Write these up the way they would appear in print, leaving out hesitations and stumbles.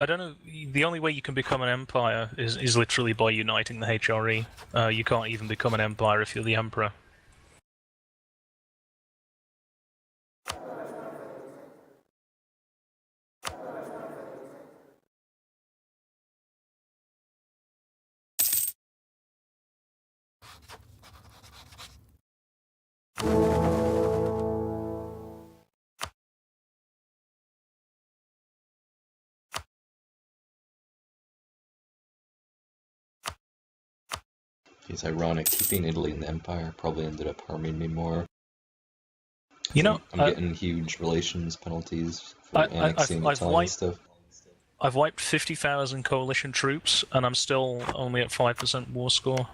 I don't know. The only way you can become an empire is literally by uniting the HRE. You can't even become an empire if you're the emperor. It's ironic, keeping Italy in the empire probably ended up harming me more. You know, I'm getting huge relations penalties for annexing I've Italian stuff. I've wiped 50,000 coalition troops, and I'm still only at 5% war score.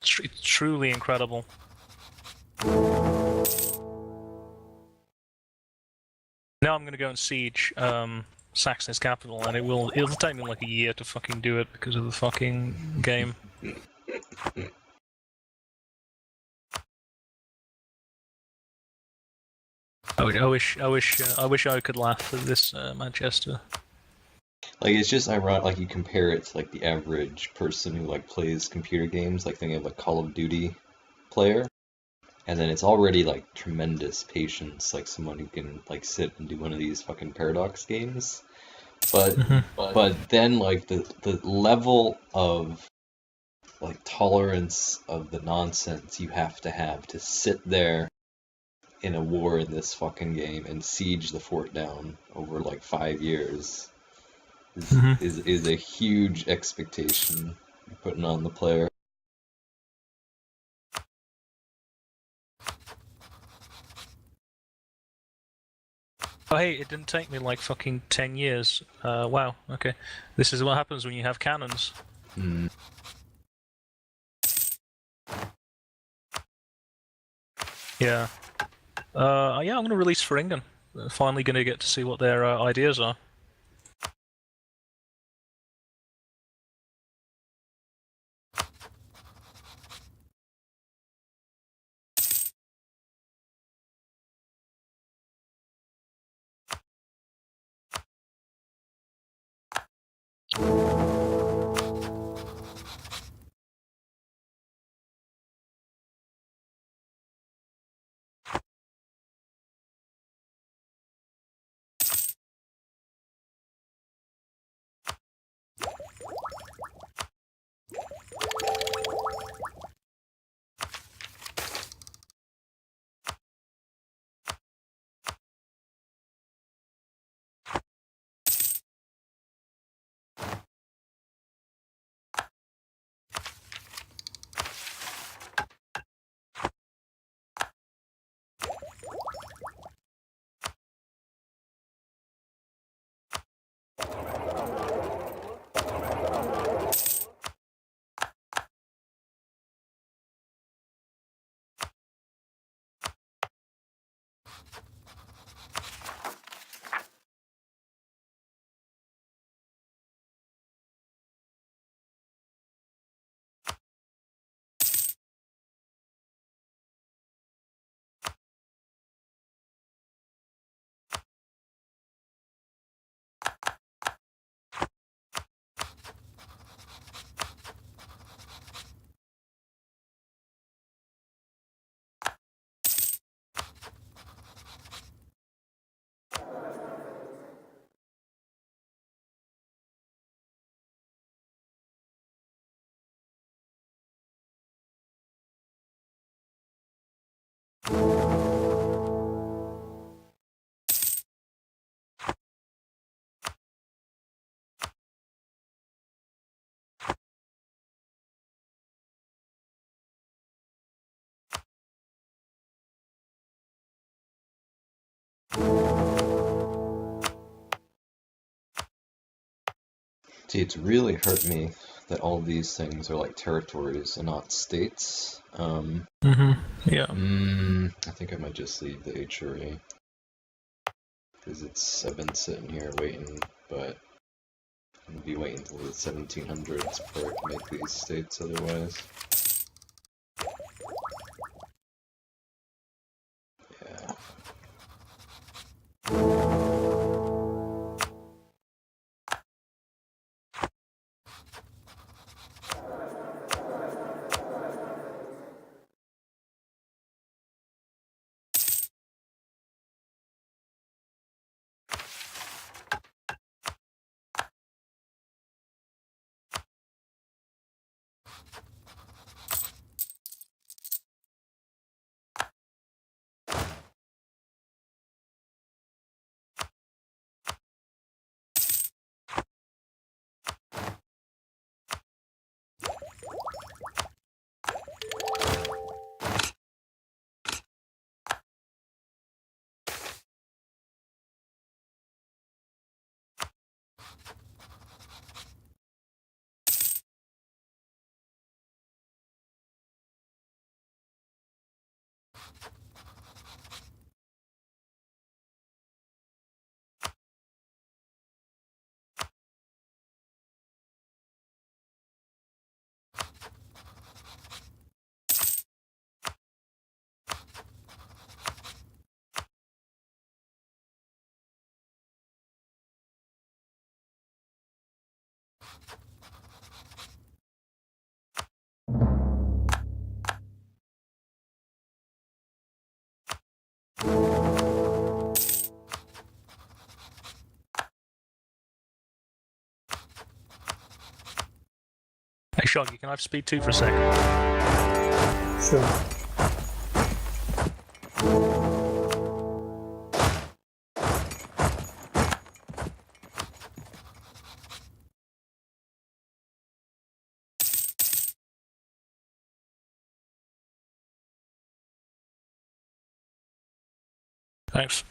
It's truly incredible. Now I'm going to go and siege Saxony's capital, and it'll take me like a year to fucking do it because of the fucking game. I wish I could laugh at this Manchester. Like, it's just ironic, like, you compare it to, like, the average person who, like, plays computer games, like, thinking of a Call of Duty player, and then it's already, like, tremendous patience, like, someone who can, like, sit and do one of these fucking Paradox games, but then, like, the level of, like, tolerance of the nonsense you have to sit there in a war in this fucking game and siege the fort down over, like, 5 years is a huge expectation you're putting on the player. Oh hey, it didn't take me like fucking 10 years. Wow, okay. This is what happens when you have cannons. Yeah. Yeah, I'm gonna release Feringen. Finally gonna get to see what their ideas are. See, it's really hurt me that all these things are like territories and not states. Yeah. I think I might just leave the HRE because I've been sitting here waiting, but I'm gonna be waiting until the 1700s before I can make these states otherwise. Yeah. Hey, Shoggy, can I have speed 2 for a second? Sure. Thanks.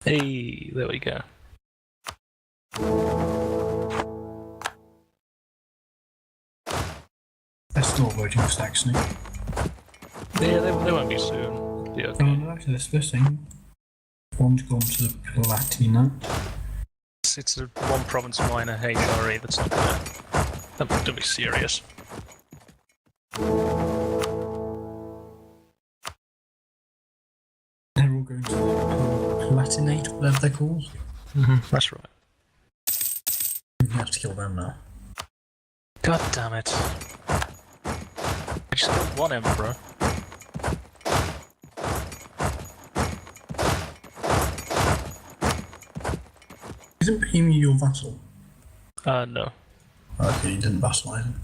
Hey, there we go. They're still voting for Saxony. Yeah, they won't be soon. It'll be Oh okay. no, actually, this thing. One's gone to the Palatinate. It's a one province minor HRE that's not gonna. Don't be serious. They're all going to the Palatinate, whatever they're called. That's right. You have to kill them now. God damn it. I just killed one emperor. Isn't Bohemia your vassal? No. Okay, you didn't vassalize him.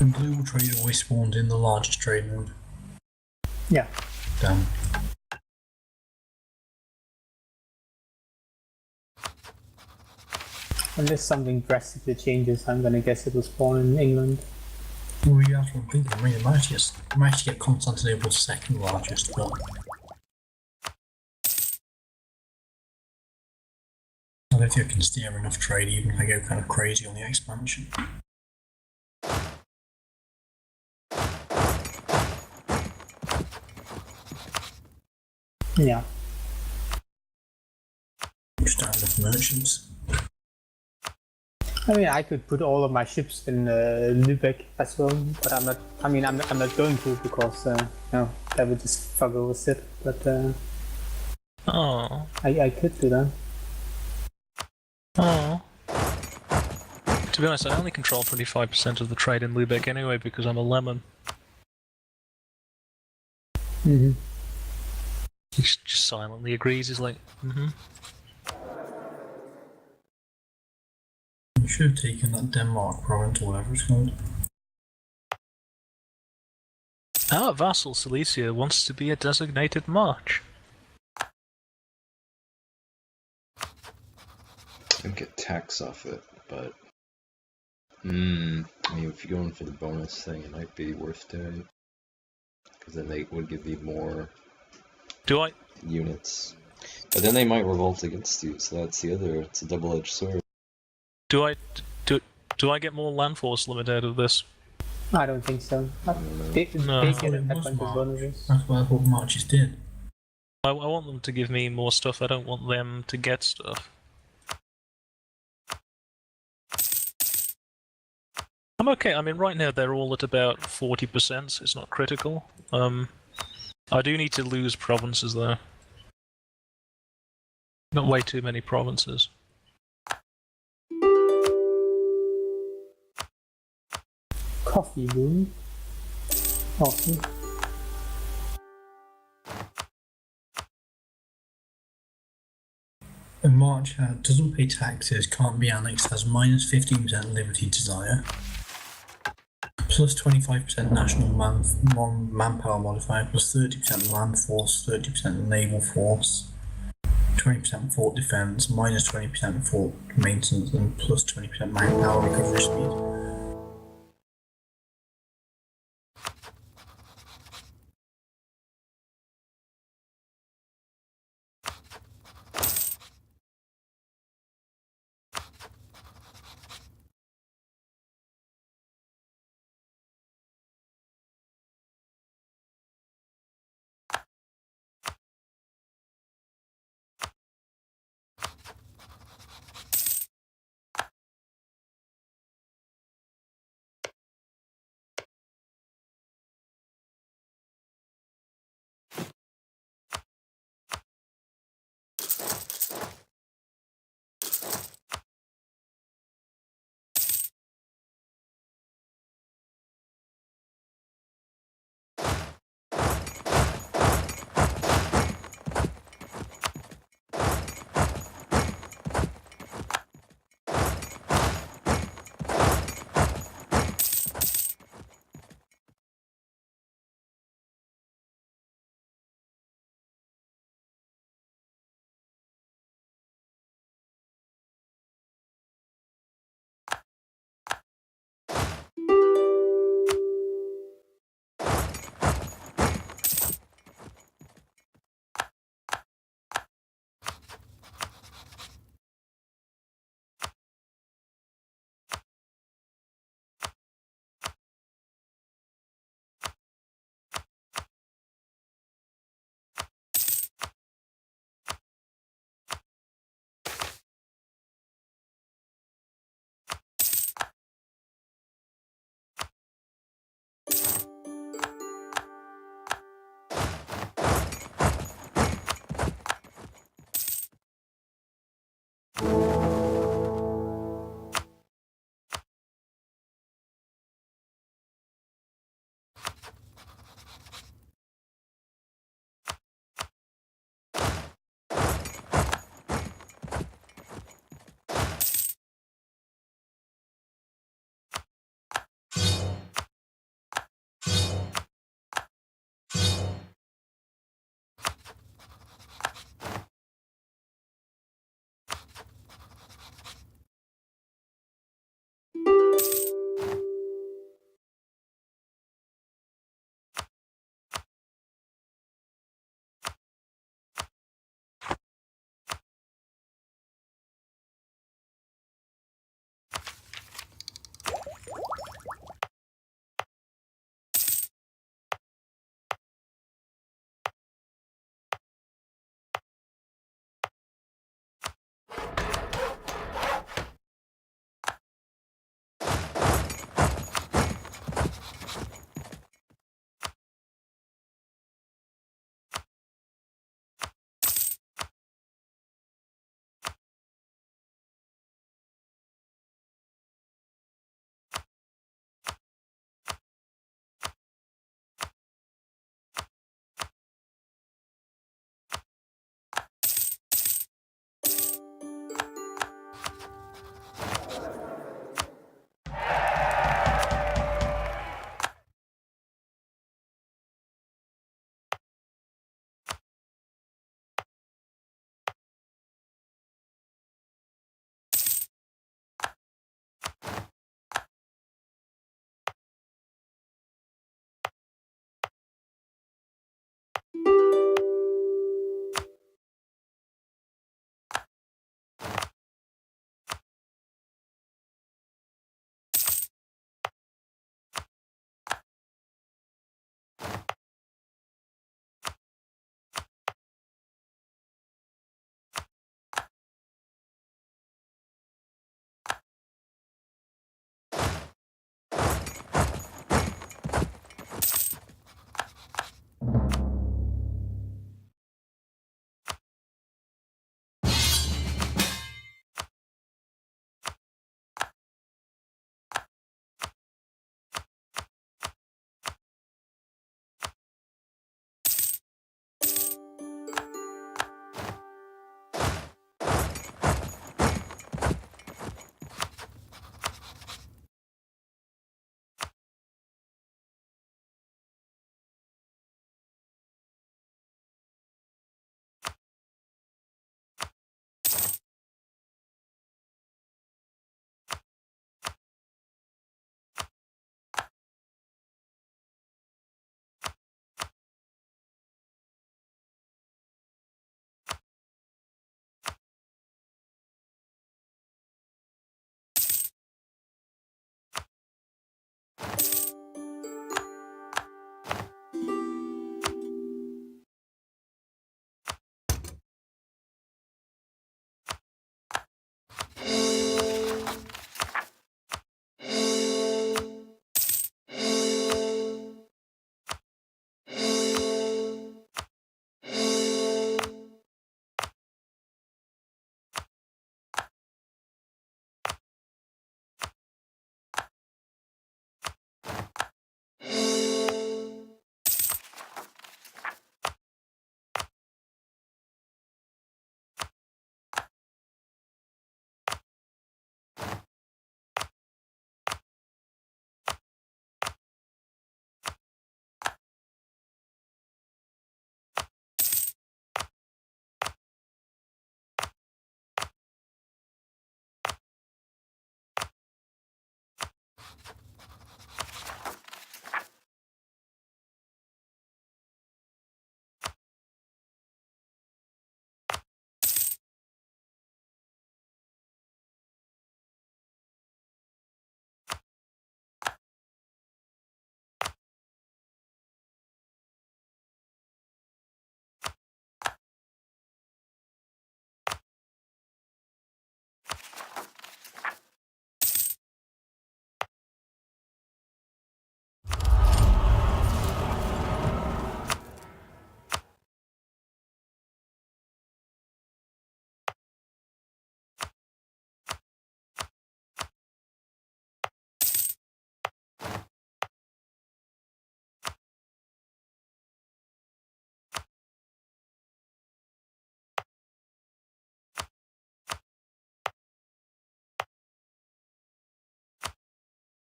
And global trade always spawned in the largest trade node. Yeah. Damn. Unless something drastically changes, I'm gonna guess it'll spawn in England. Well, yeah, that's what I'm thinking. I mean, it might actually get Constantinople's second largest, but I don't think I can steer enough trade even if I go kind of crazy on the expansion. Yeah. Just don't have enough merchants. I mean, I could put all of my ships in Lübeck as well, but I'm not. I mean, I'm not going to because no, that would just fuck over it. But Oh. I could do that. Oh. To be honest, I only control 25% of the trade in Lübeck anyway because I'm a lemon. Mm-hmm. He just silently agrees. He's like, mm-hmm. You should have taken that Denmark province or whatever it's called. Our vassal Silesia wants to be a designated march. And get tax off it, but I mean, if you're going for the bonus thing, it might be worth doing, because then they would give you more Do I? units. But then they might revolt against you, so that's the other. It's a double-edged sword. Do I get more land force limit out of this? I don't think so. They No. get It attack was on the March. bonuses. That's what I thought marches did. I want them to give me more stuff. I don't want them to get stuff. I'm okay. I mean, right now they're all at about 40%. So it's not critical. I do need to lose provinces though. Not way too many provinces. Coffee boom. Awesome. And March doesn't pay taxes, can't be annexed, has minus 15% liberty desire, plus 25% national manpower modifier, plus 30% land force, 30% naval force, 20% fort defense, minus 20% fort maintenance, and plus 20% manpower recovery speed.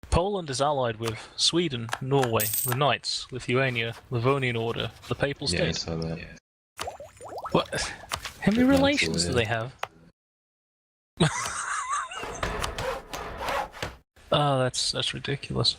Poland is allied with Sweden, Norway, the Knights, Lithuania, Livonian Order, the Papal Yeah, I State. saw that. What? How many But not relations do to they have? Oh, that's ridiculous.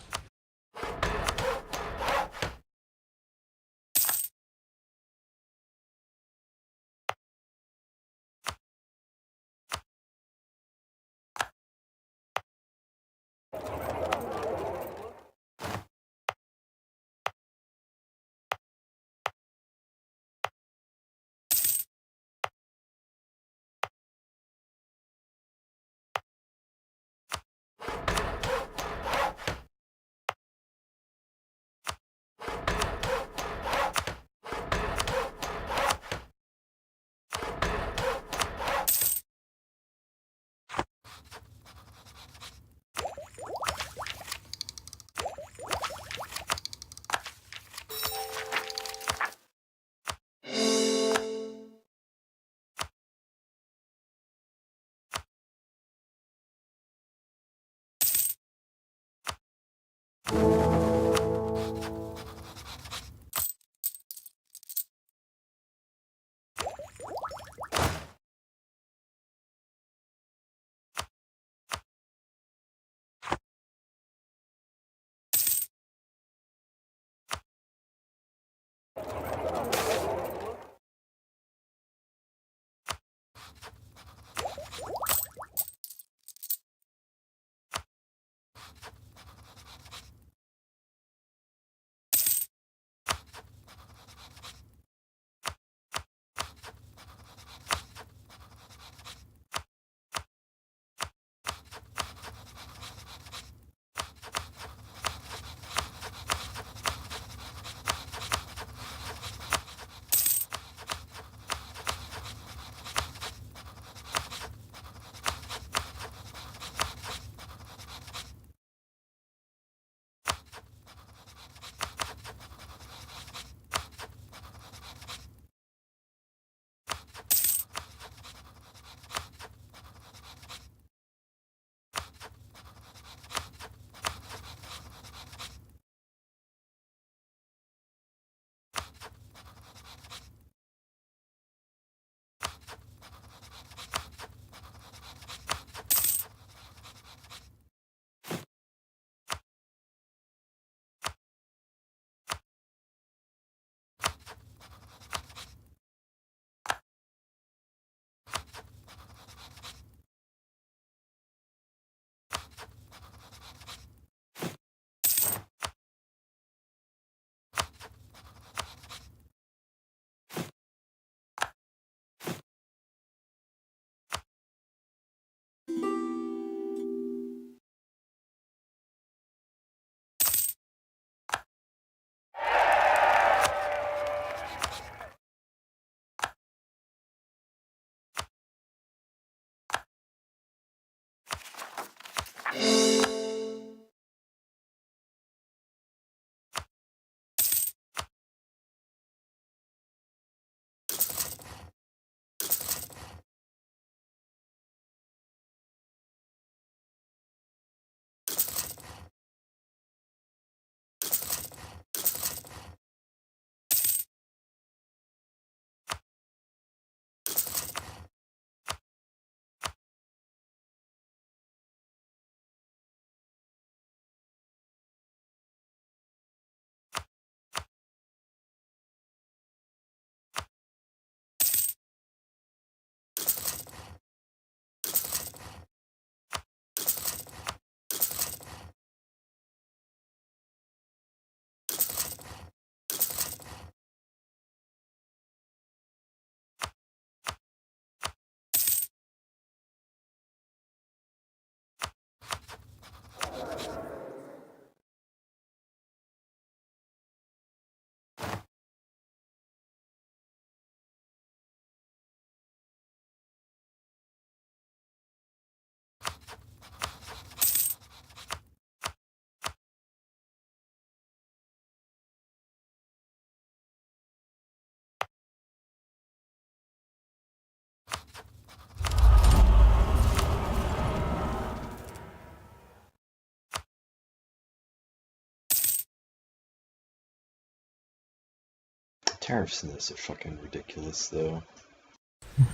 tariffs in this are fucking ridiculous, though.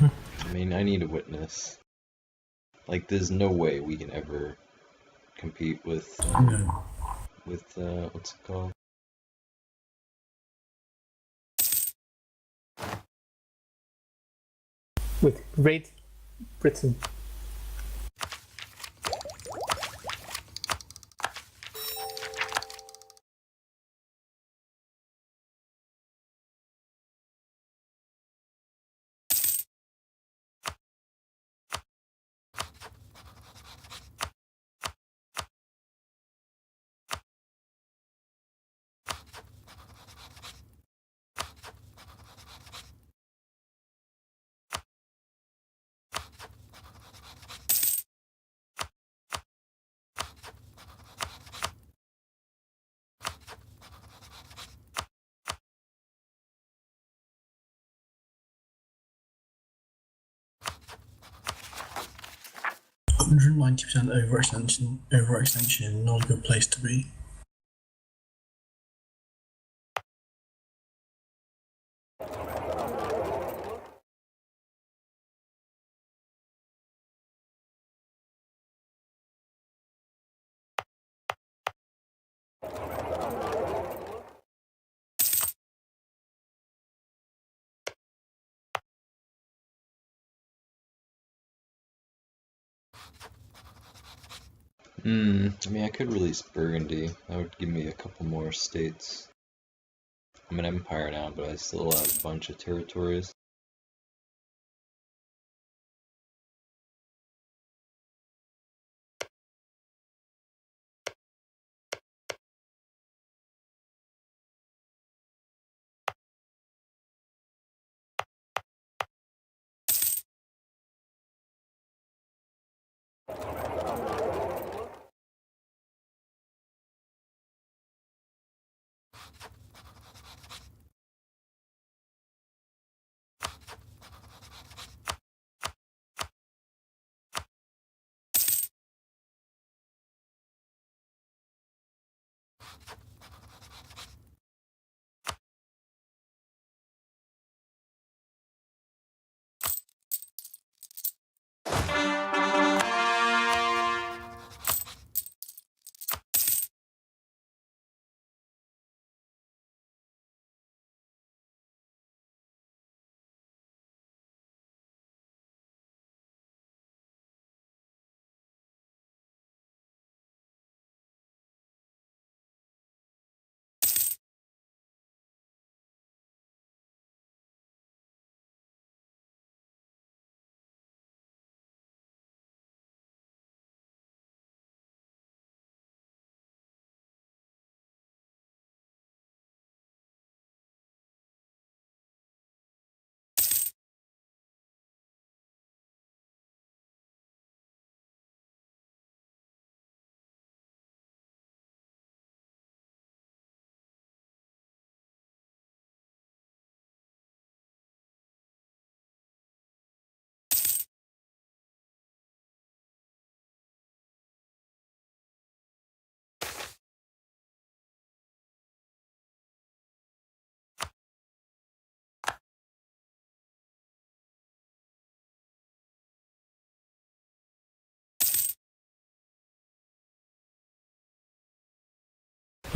I mean, I need a witness. Like, there's no way we can ever compete with, No. what's it called? With Great Britain. %190 overextension, not a good place to be. I mean, I could release Burgundy. That would give me a couple more states. I'm an empire now, but I still have a bunch of territories.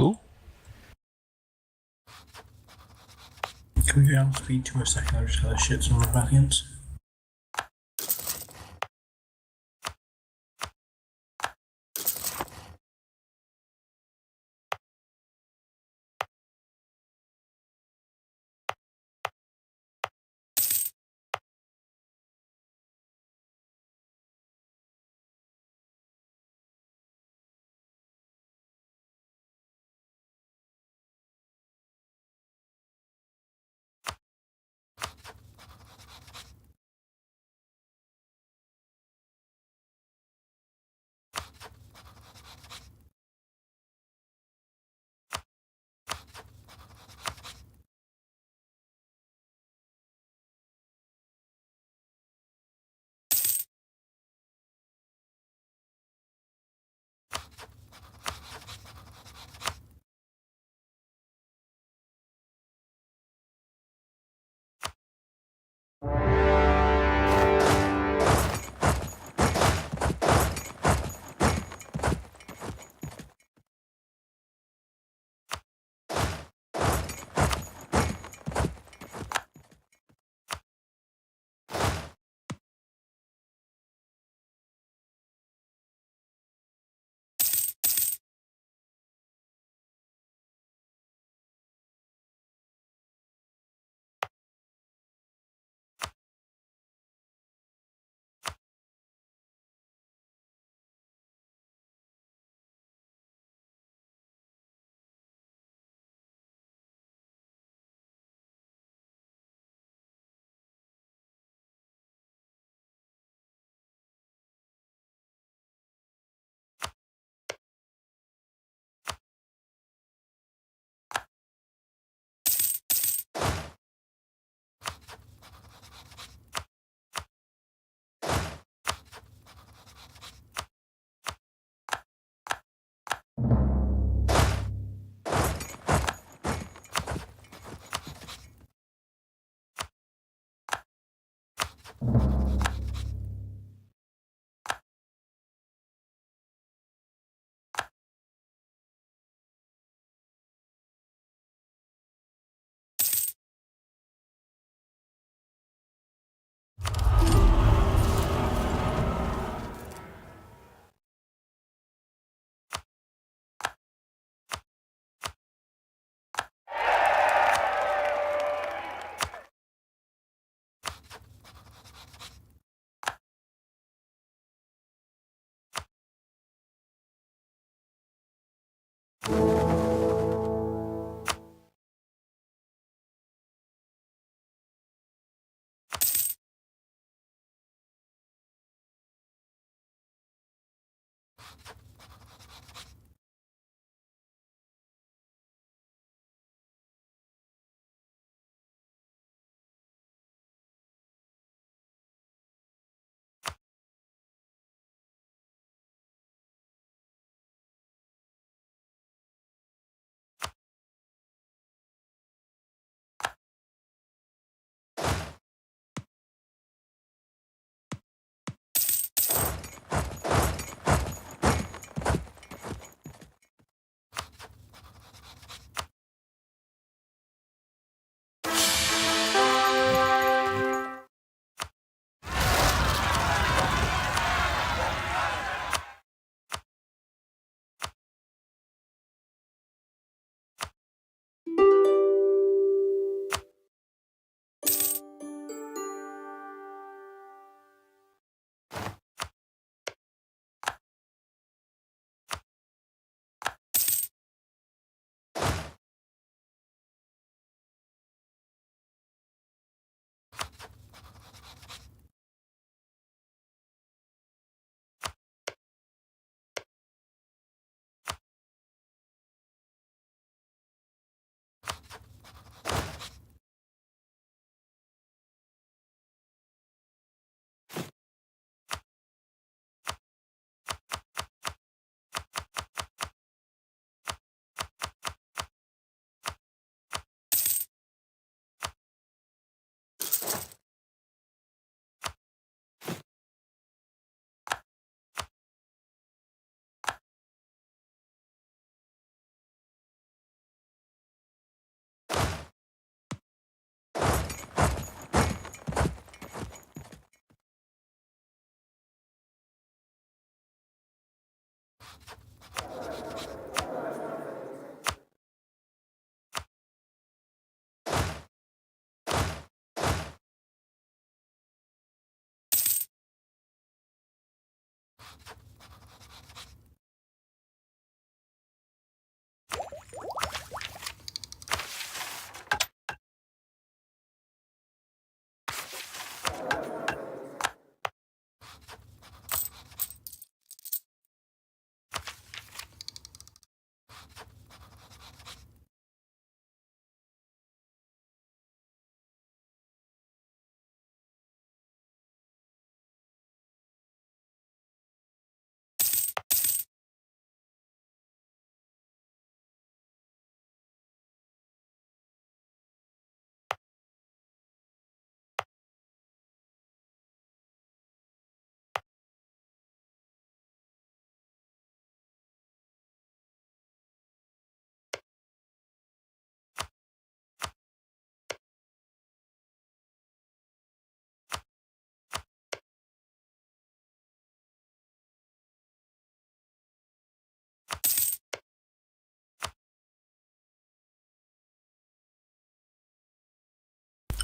Ooh. Can we go down speed to a second? I just gotta shit some rebellions.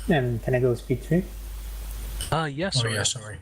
Can I go speed 3? Yes. Oh yeah, sorry.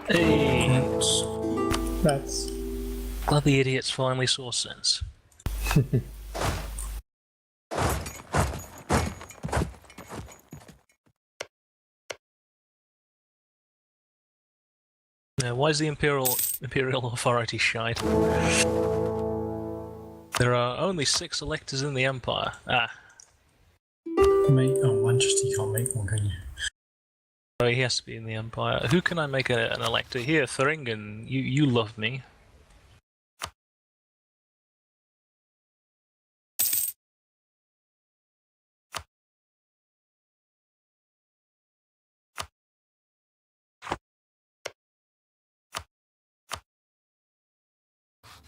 Hey, Congrats. That's glad the idiots finally saw sense. Now, why is the Imperial Authority shite? There are only 6 electors in the Empire. Manchester, you can't make one, can you? Oh, he has to be in the Empire. Who can I make an elector? Here, Thuringen, you love me.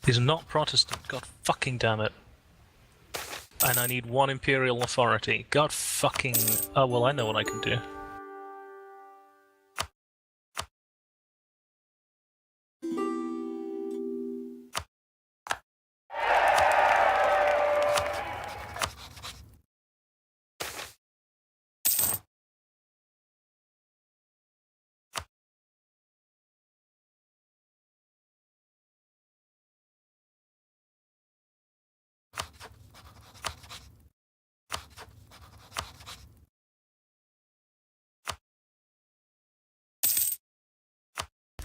He's not Protestant, god fucking damn it. And I need 1 Imperial Authority. God fucking... Oh, well, I know what I can do.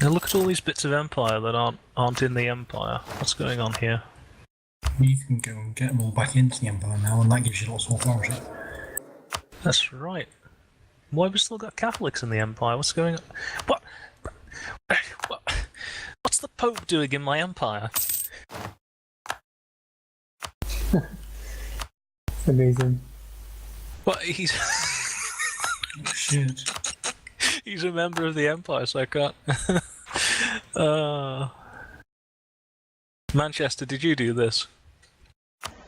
Now look at all these bits of Empire that aren't in the Empire. What's going on here? You can go and get them all back into the Empire now, and that gives you lots of authority. That's right. Why have we still got Catholics in the Empire? What's going on? What? What's the Pope doing in my Empire? amazing. What? He's... Shit. He's a member of the Empire, so I can't... Manchester, did you do this?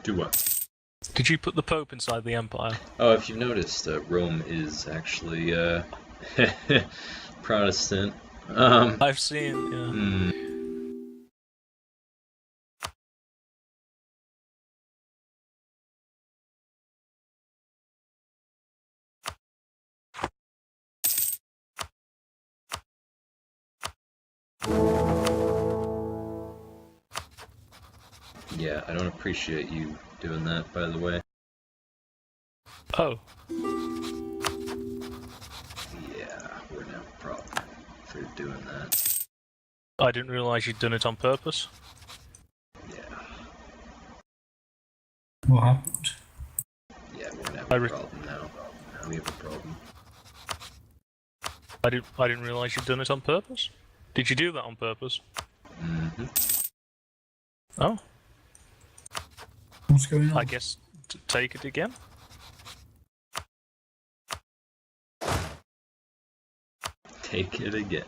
Do what? Did you put the Pope inside the Empire? Oh, if you've noticed, Rome is actually Protestant. I've seen, yeah. Yeah, I don't appreciate you doing that, by the way. Oh. Yeah, we're gonna have a problem for doing that. I didn't realise you'd done it on purpose. Yeah, What happened? yeah, we're gonna have I a re- problem now. We have a problem. I didn't realise you'd done it on purpose. Did you do that on purpose? Mm-hmm. Oh, What's going on? I guess take it again. Take it again.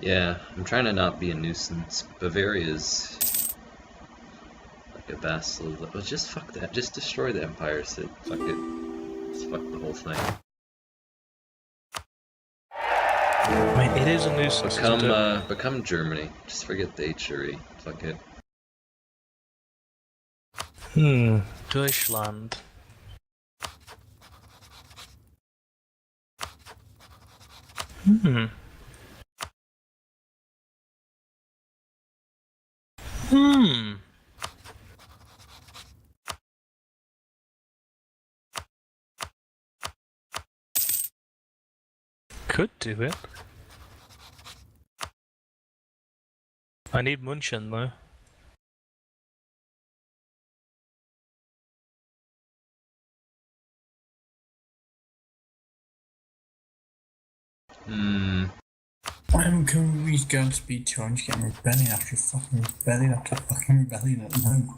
Yeah, I'm trying to not be a nuisance. Bavaria's like a vassal. Well, just fuck that. Just destroy the empire. Sid. Fuck it. Just fuck the whole thing. I mean, it is a nuisance. isn't it? Become Germany. Just forget the HRE. Fuck it. Deutschland. Hmm. Hmm. Could do it. I need Munchen though. Hmm. Why can we go and speed 200 to get rebellion after fucking rebellion at the moment?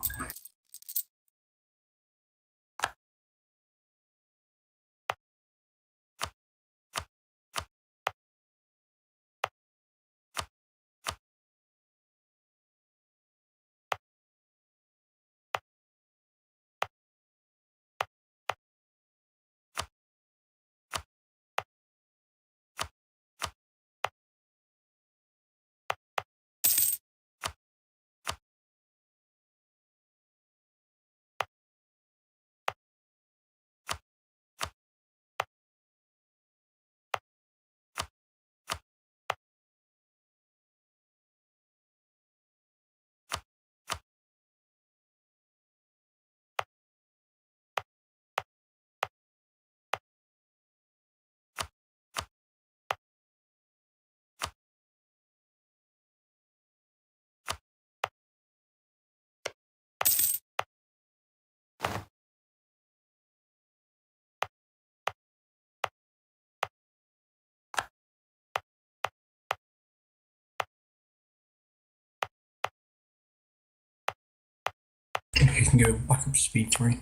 can go back up to speed 3.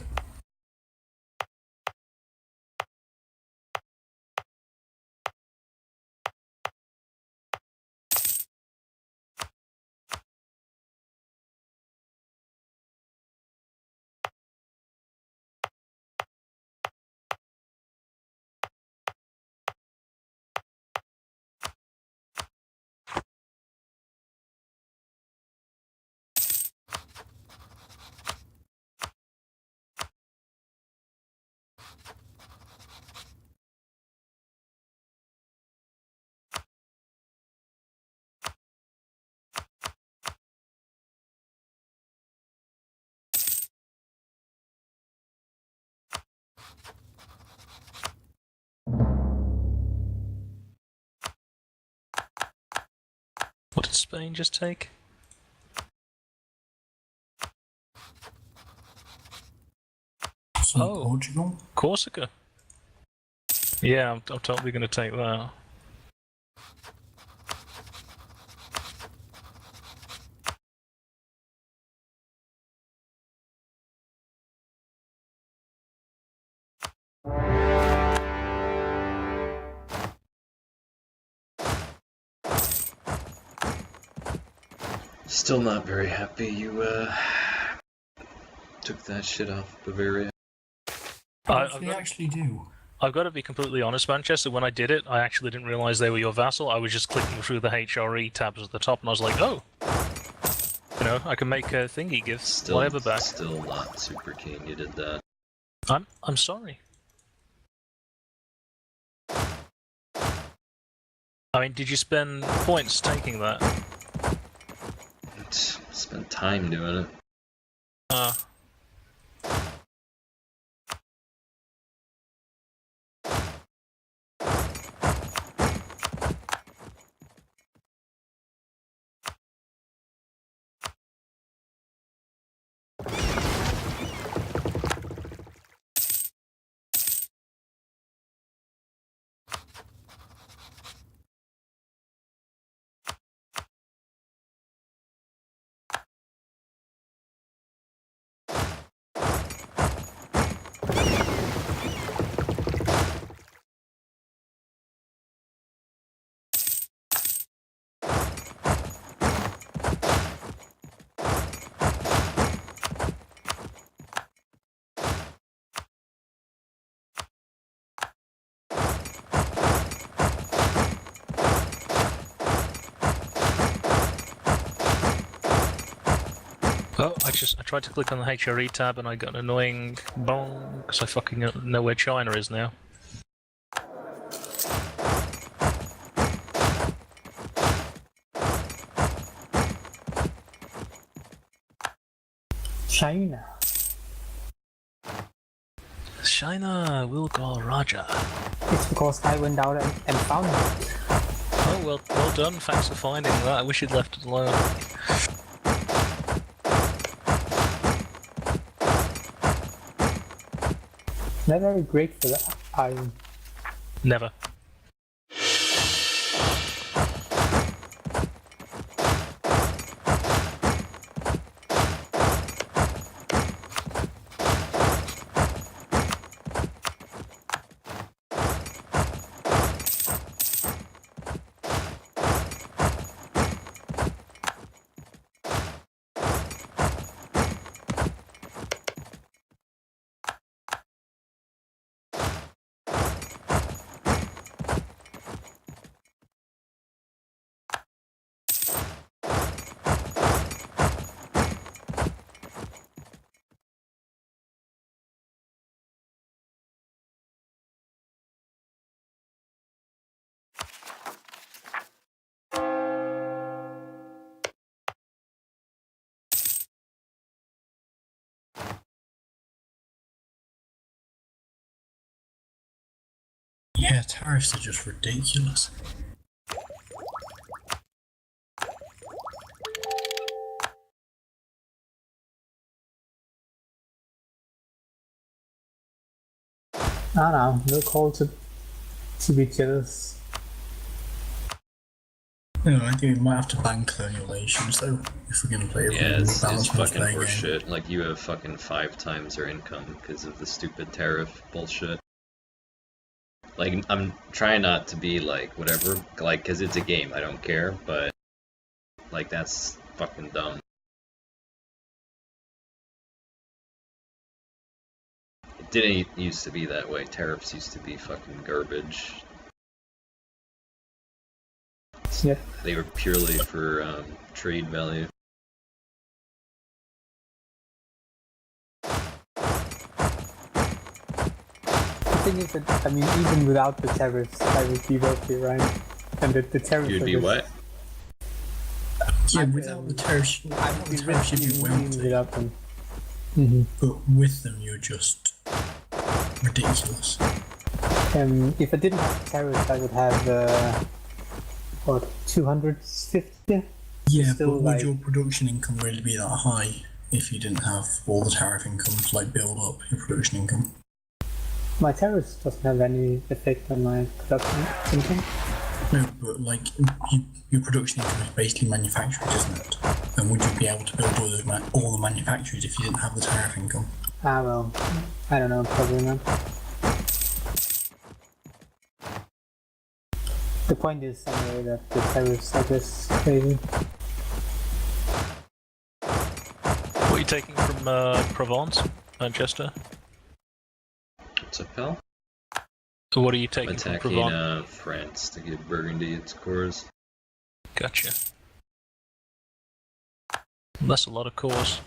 What did Spain just take? So Oh. Portugal. Corsica. Yeah, I'm totally going to take that. Still not very happy you took that shit off Bavaria. What did they actually do? I've got to be completely honest, Manchester. When I did it, I actually didn't realise they were your vassal. I was just clicking through the HRE tabs at the top, and I was like, oh, you know, I can make thingy gifts, whatever back. Still not super keen you did that. I'm sorry. I mean, did you spend points taking that? Spent time doing it. Oh, I tried to click on the HRE tab and I got an annoying bong because I fucking know where China is now. China. China will call Raja. It's because I went out and found it. Oh, well done. Thanks for finding that. I wish you'd left it alone. Not very great for that iron. Never. Yeah, tariffs are just ridiculous. I don't know, no call to be jealous. No, I think we might have to ban colonial nations though if we're going to play a Yeah, really it's balanced fucking multiplayer game. horseshit. Like, you have fucking 5 times their income because of the stupid tariff bullshit. Like, I'm trying not to be like, whatever, like, because it's a game, I don't care, but, like, that's fucking dumb. It didn't used to be that way. Tariffs used to be fucking garbage. Yep. They were purely for trade value. The thing is that, I mean, even without the tariffs, I would be wealthy, right? And the tariffs You'd are be just- what? Yeah, without the tariffs, I would be rich you'd be even wealthy, without them. Mm-hmm. but with them you're just ridiculous. If I didn't have tariffs, I would have, what, 250? Yeah, Still, but would like- your production income really be that high if you didn't have all the tariff income to like build up your production income? My tariffs doesn't have any effect on my production income. No, but like your production income is basically manufacturers, isn't it? And would you be able to build all the manufacturers if you didn't have the tariff income? Ah, well, I don't know, probably not. The point is, anyway, that the tariffs are just crazy. What are you taking from Provence, Manchester? What's up, pal? So what are you I'm taking from attacking Provence? France to give Burgundy its cores. Gotcha. That's a lot of cores.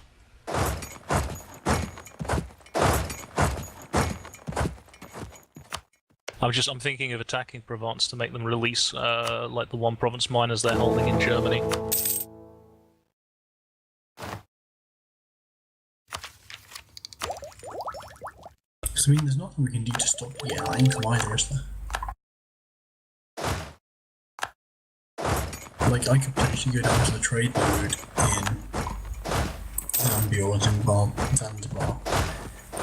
I'm thinking of attacking Provence to make them release like the one province miners they're holding in Germany. Because I mean, there's nothing we can do to stop the income either, is there? Like, I could potentially go down to the trade node in Zambia or Zanzibar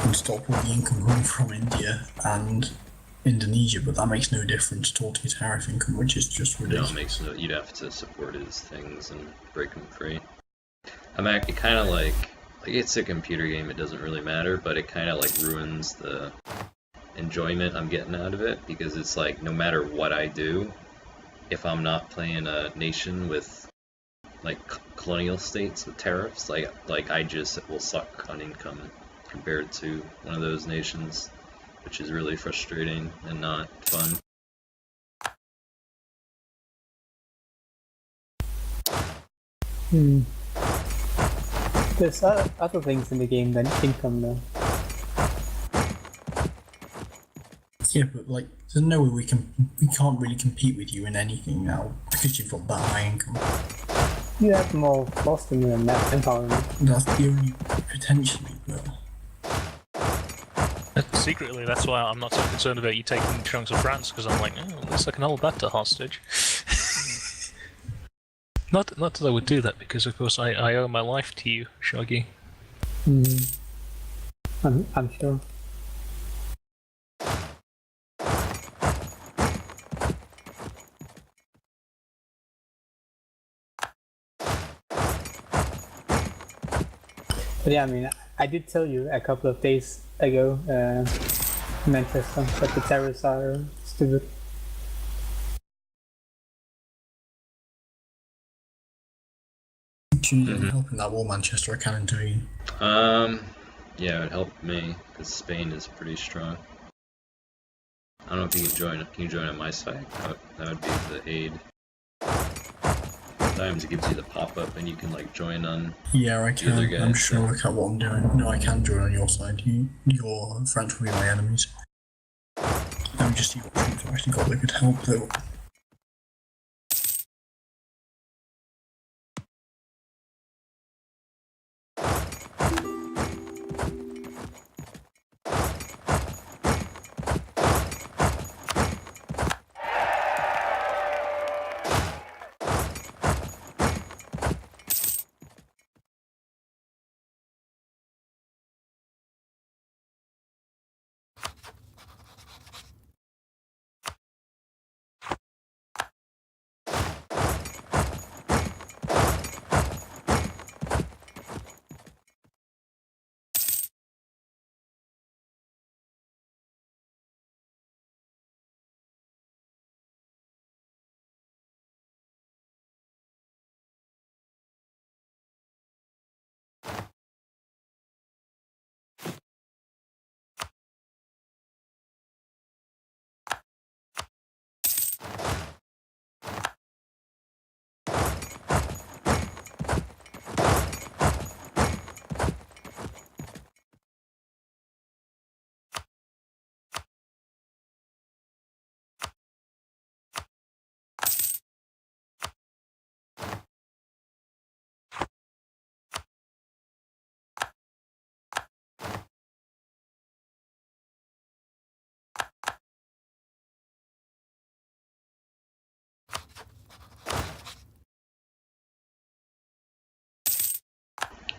and stop all the income coming from India and Indonesia, but that makes no difference to your tariff income, which is just No, ridiculous. it makes no. You'd have to support his things and break him free. I'm actually kind of like it's a computer game. It doesn't really matter, but it kind of like ruins the enjoyment I'm getting out of it because it's like no matter what I do, if I'm not playing a nation with like colonial states with tariffs, like I just will suck on income compared to one of those nations, which is really frustrating and not fun. There's other things in the game than income, though. Yeah, but like, there's no way we can't really compete with you in anything now because you've got that high income. You have more Boston than that empowerment. That's the only potentially, but Secretly, that's why I'm not so concerned about you taking chunks of France, because I'm like, oh, at least I can hold that to hostage. Not that I would do that, because of course I owe my life to you, Shoggy. I'm sure. But yeah, I mean, I did tell you a couple of days ago, Manchester, that the terrorists are stupid. do you need any help in that war, Manchester? I can intervene. Yeah, it helped me because Spain is pretty strong. I don't know if you can join. Can you join on my side? That would be the aid. Sometimes it gives you the pop-up and you can like join on. Yeah, I The other can. guy, I'm sure so- work out what I'm doing. No, I can join on your side. Your French will be my enemies. Let me just see what troops I've actually got that could help though.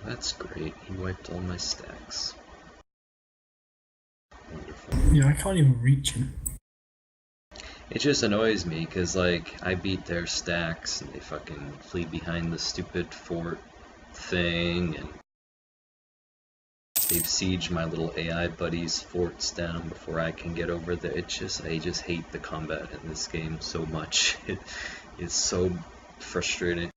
That's great. He wiped all my stacks. Wonderful. Yeah, I can't even reach him. It just annoys me because, like, I beat their stacks and they fucking flee behind the stupid fort thing, and they've sieged my little AI buddies' forts down before I can get over there. I just hate the combat in this game so much. It's so frustrating.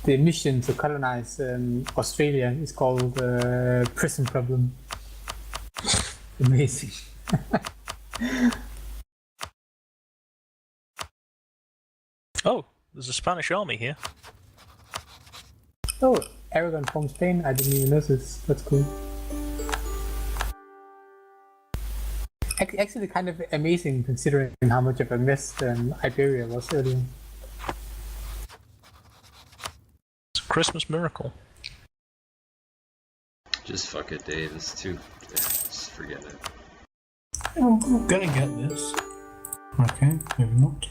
The mission to colonize Australia is called Prison Problem. Amazing. Oh, there's a Spanish army here. Oh, Aragon from Spain. I didn't even notice. That's cool. Actually, kind of amazing considering how much of a mess Iberia was earlier. It's a Christmas miracle. Just fuck it, Dave. It's too. Just forget it. I'm gonna get this. Okay, maybe not.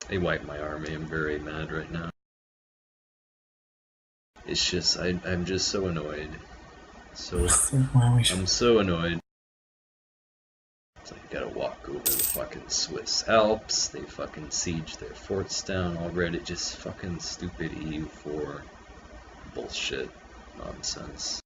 They wiped my army. I'm very mad right now. It's just I'm just so annoyed. I'm so annoyed. It's like you gotta walk over the fucking Swiss Alps. They fucking siege their forts down already. Just fucking stupid EU4 bullshit nonsense.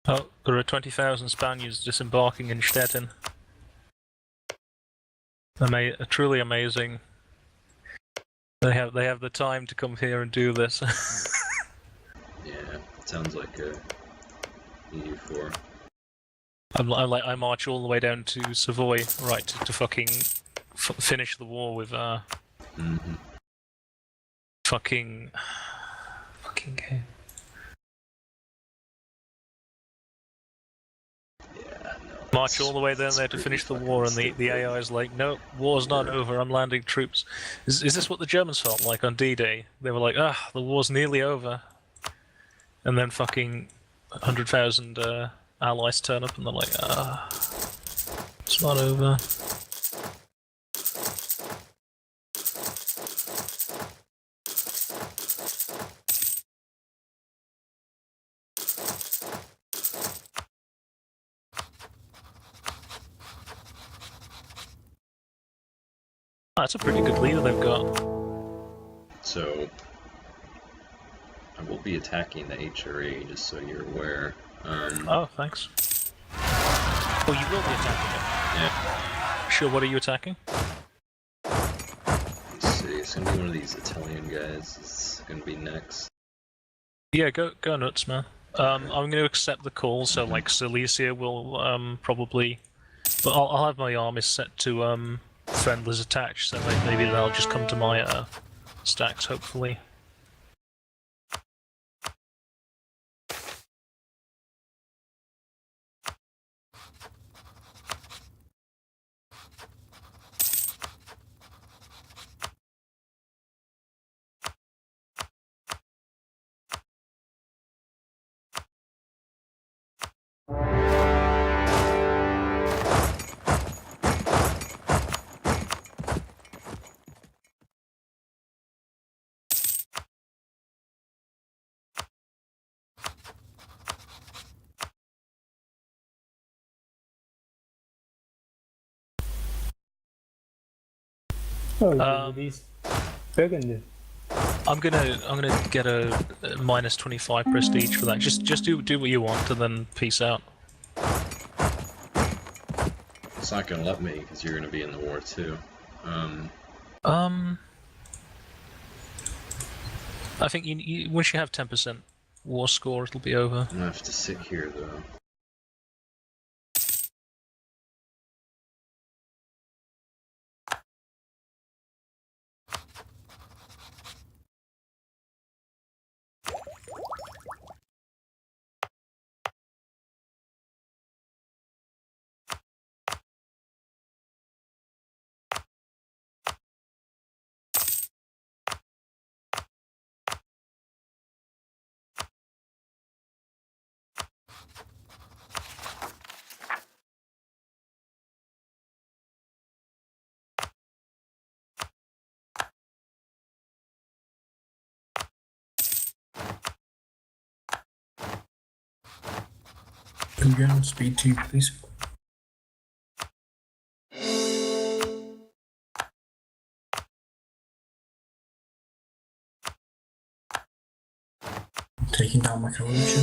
Oh, there are 20,000 Spaniards disembarking in Stettin. Truly amazing. They have the time to come here and do this. Yeah, it sounds like a EU4. I march all the way down to Savoy, right, to fucking finish the war with fucking game. March all the way down there to finish the war, and the AI is like, no, war's not over, I'm landing troops. Is this what the Germans felt like on D-Day? They were like, the war's nearly over. And then fucking 100,000 allies turn up and they're like, it's not over. That's a pretty good leader they've got. So, I will be attacking the HRA, just so you're aware. Oh, thanks. Oh, you will be attacking it? Yeah. Sure, what are you attacking? Let's see, It's gonna be one of these Italian guys. It's gonna be next. Yeah, go nuts, man. I'm going to accept the call, so like Silesia will probably, but I'll have my armies set to friendlies attached, so maybe they'll just come to my stacks, hopefully. Oh, these Burgundy. I'm gonna get a minus 25 prestige for that. Just do what you want, and then peace out. It's not gonna let me because you're gonna be in the war too. I think once you have 10% war score, it'll be over. I'm gonna have to sit here though. Can we go on speed 2, please? Taking down my coalition.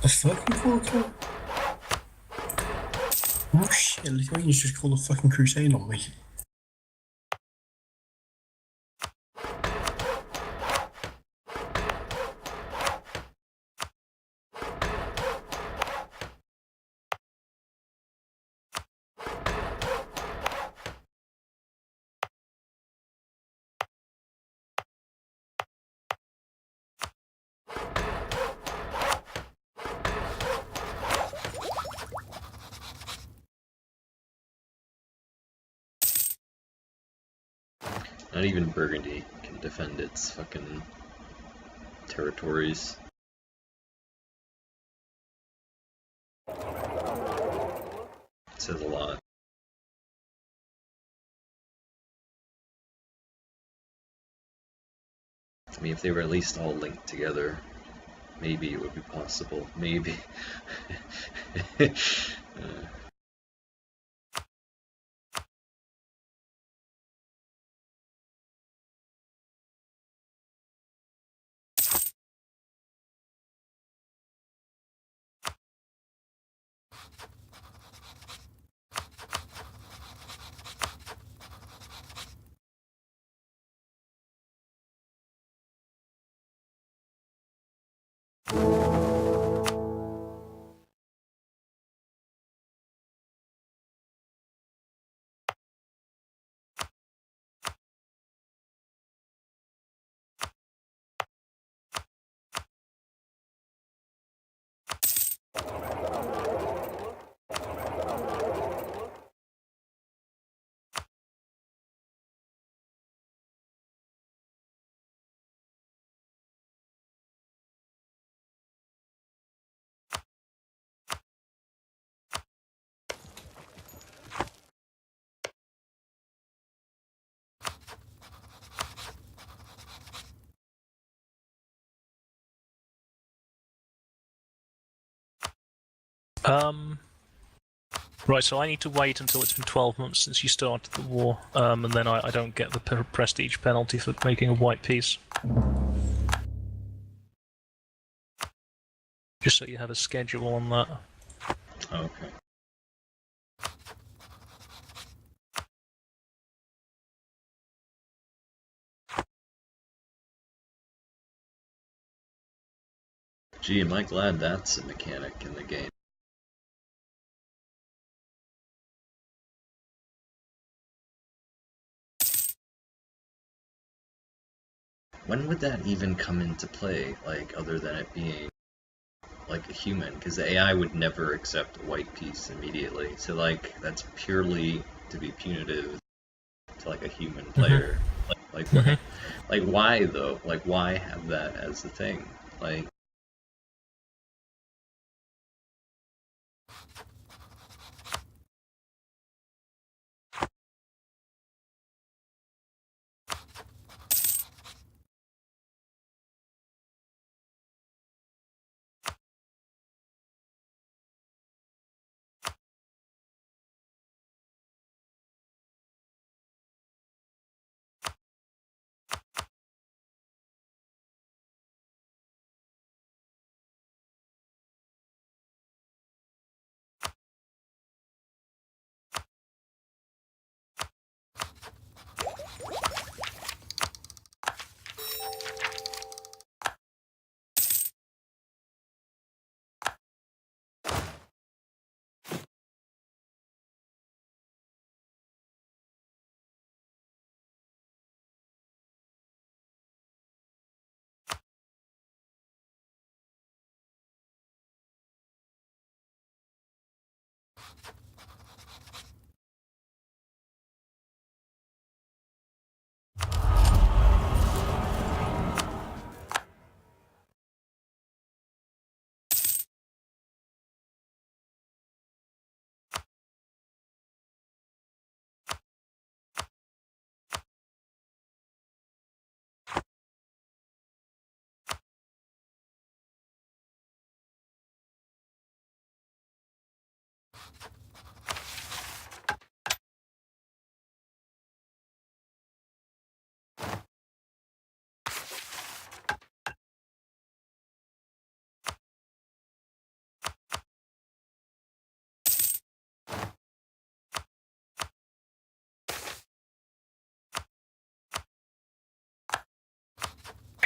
The fucking quarter? Oh shit, Lithuanians just called a fucking crusade on me. Not even Burgundy can defend its fucking territories. It says a lot. I mean, if they were at least all linked together, maybe it would be possible. Maybe. Right, so I need to wait until it's been 12 months since you started the war, and then I don't get the prestige penalty for making a white peace. Just so you have a schedule on that. Okay. Gee, am I glad that's a mechanic in the game. When would that even come into play, like, other than it being, like, a human? Because the AI would never accept a white piece immediately. So, like, that's purely to be punitive to, like, a human player. What, like, why, though? Like, why have that as the thing? Like,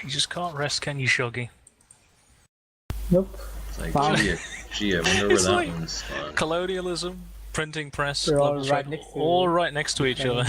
You just can't rest, can you, Shoggy? Nope. it's like, Wow. gee, I wonder where It's that like one's spawned. colonialism, printing press, They're all global right trade, next to all right next to each other.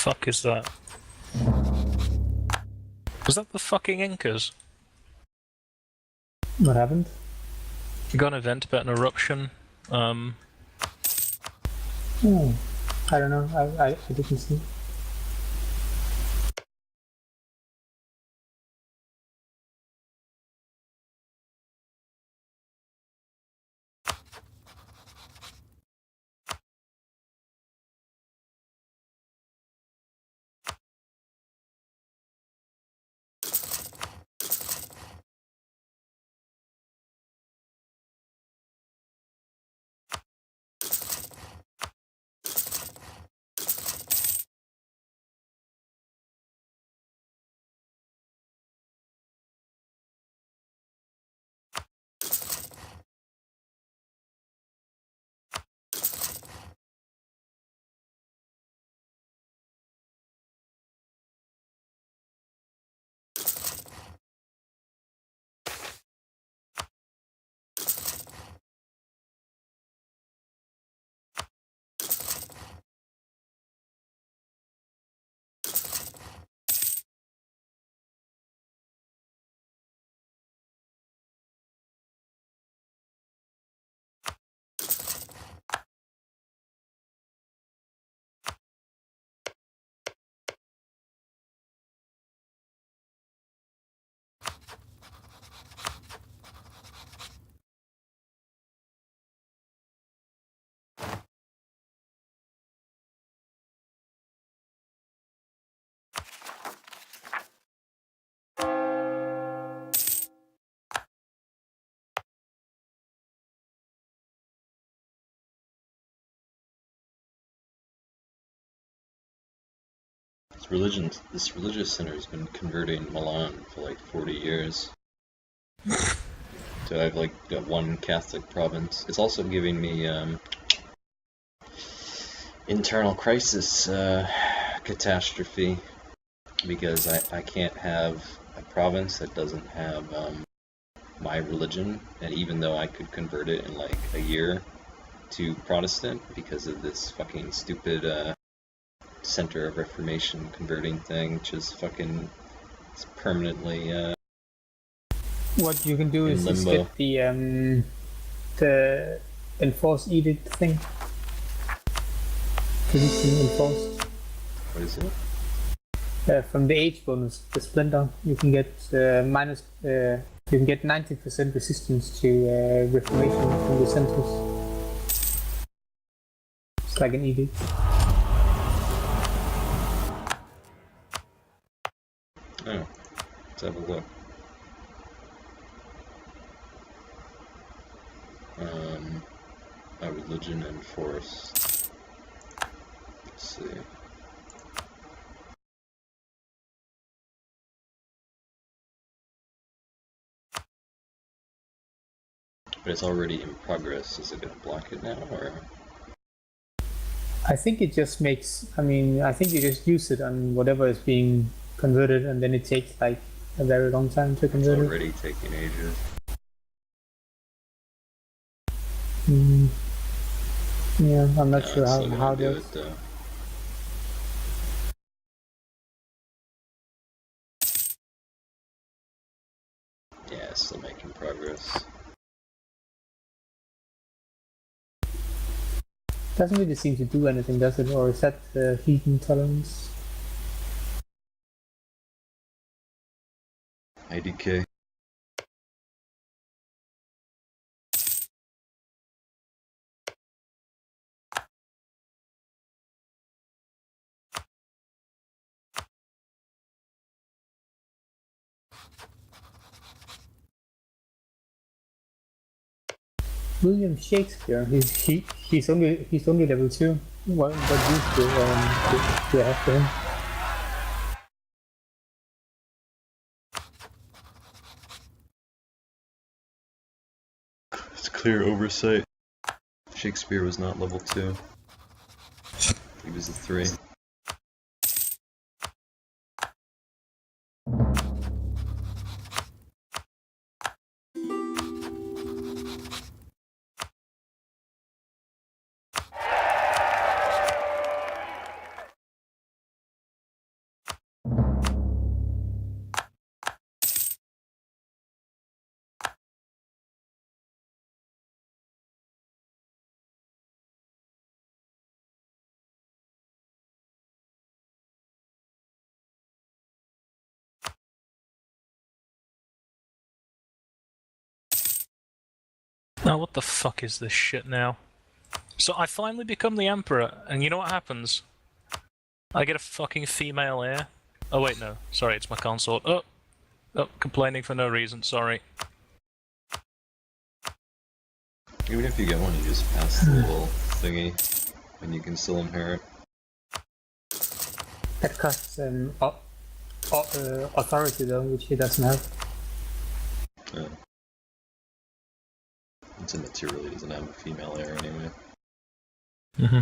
fuck is that? Was that the fucking Incas? What happened? You got an event about an eruption. I don't know. I didn't see. This religious center has been converting Milan for like 40 years. So I've like got one Catholic province. It's also giving me internal crisis catastrophe because I can't have a province that doesn't have my religion, and even though I could convert it in like a year to Protestant because of this fucking stupid Center of Reformation converting thing, which is fucking permanently What you can do in is limbo. get the enforced edict thing. Edict enforced. What is it? From the age bonus, the splinter, you can get minus. You can get 90% resistance to reformation from the centers. It's like an edict. Oh, let's have a look. A religion enforced. Let's see. But it's already in progress. Is it going to block it now, or? I think it just makes. I mean, I think you just use it on whatever is being converted, and then it takes like a very long time to It's convert it. already taking ages. Yeah, I'm not sure It's how still how gonna do that's. it though. Yeah, it's still making progress. Doesn't really seem to do anything, does it? Or is that heat intolerance? IDK. William Shakespeare. He's only level 2. What use to have for him? It's clear oversight. Shakespeare was not level 2. He was a 3. Now, what the fuck is this shit now? So I finally become the Emperor, and you know what happens? I get a fucking female heir. Oh wait, no. Sorry, it's my consort. Oh, complaining for no reason, sorry. Even if you get one, you just pass the little thingy, and you can still inherit. That costs authority though, which he doesn't have. Yeah. It's immaterial, he doesn't have a female heir anyway. Mm-hmm.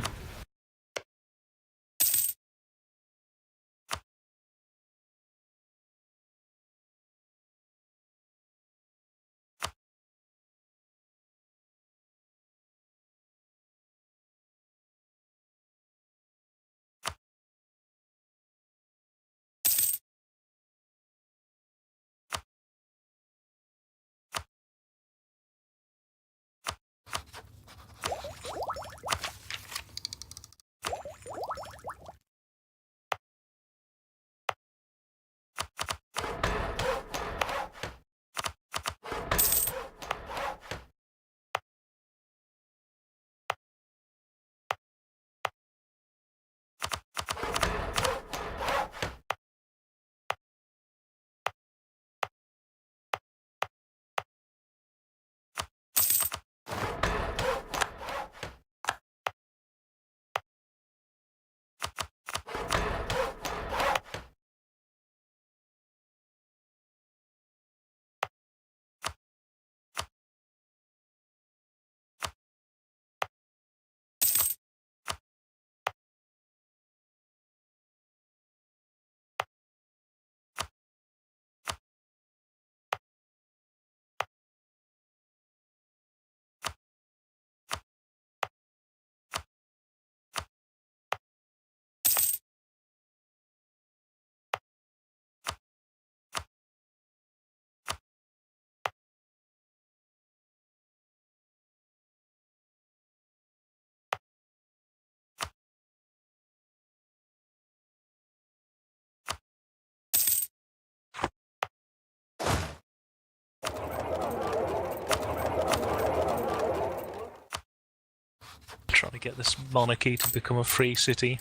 Trying to get this monarchy to become a free city.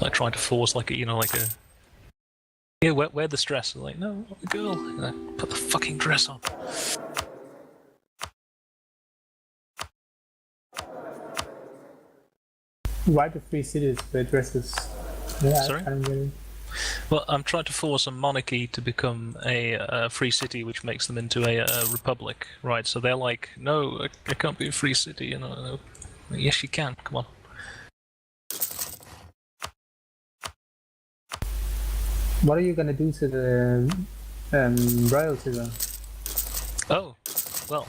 Like trying to force like a, like a... Yeah, wear this dress. Like, no, not the girl. Put the fucking dress on. Why the free cities with dresses? Yeah, Sorry? I don't get it. Well, I'm trying to force a monarchy to become a free city, which makes them into a republic, right? So they're like, no, it can't be a free city. Yes, you can. Come on. What are you gonna do to the royalty though? Oh, well.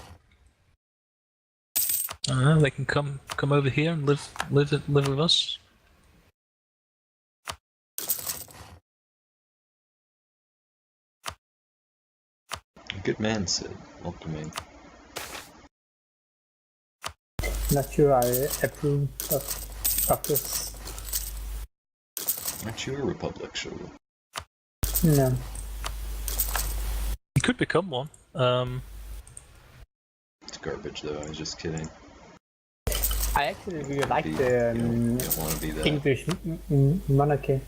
I don't know. They can come over here and live with us. Good man, Sid. Welcoming. Not sure I approve of this. Aren't you a republic, Shogul? No. You could become one. It's garbage, though. I was just kidding. I actually really like You the don't want to be that. English monarchy.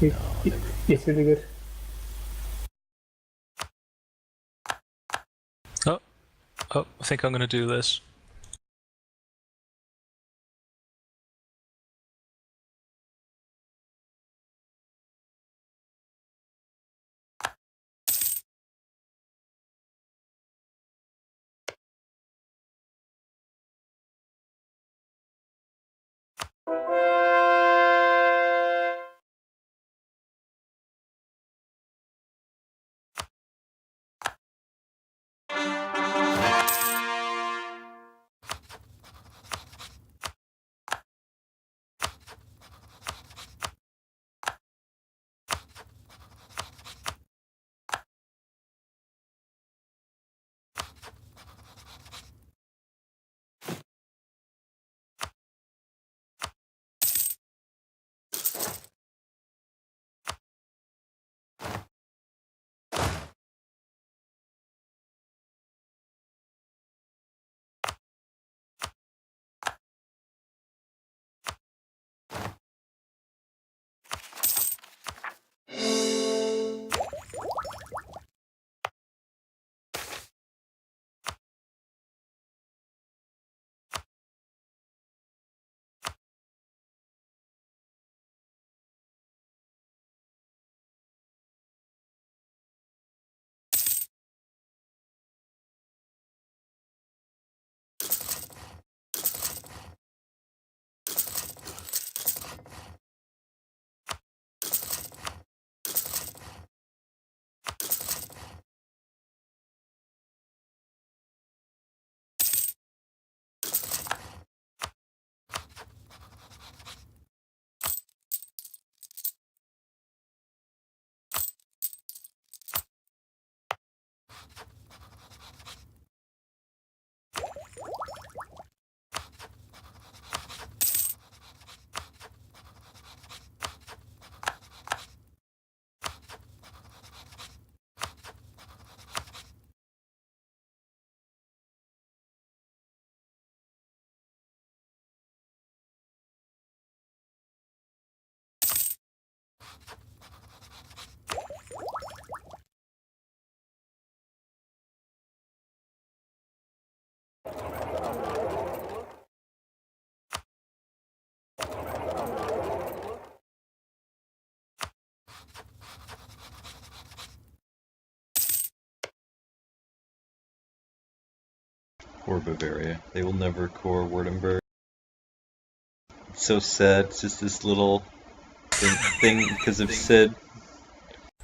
It's really good. Oh, I think I'm going to do this. Or Bavaria. They will never core Württemberg. It's so sad. It's just this little thing because of Sid.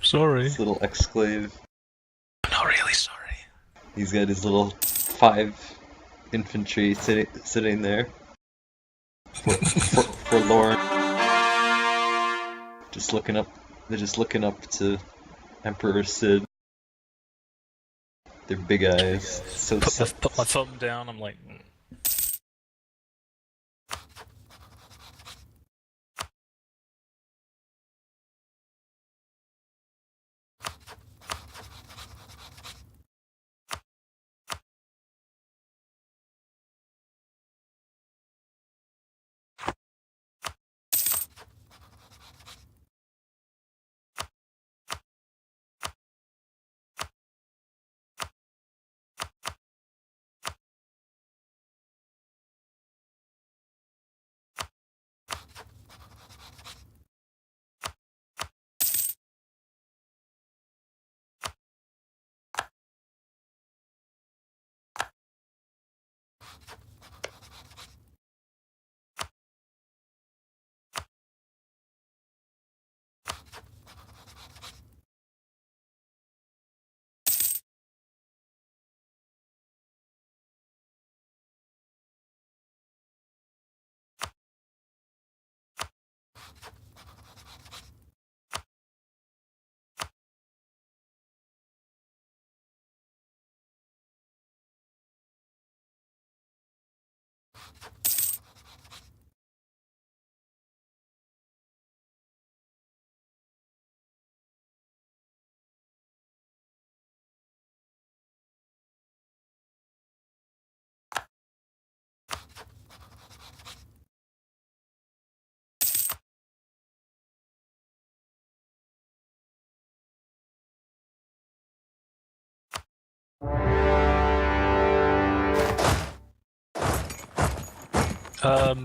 Sorry. This little exclave. I'm not really sorry. He's got his little 5 infantry sitting there. Forlorn. Just looking up. They're just looking up to Emperor Sid. Their big eyes. So sad. Put my thumb down. I'm like.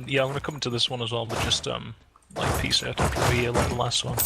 Yeah, I'm gonna come to this one as well, but just like peace out after a year like the last one.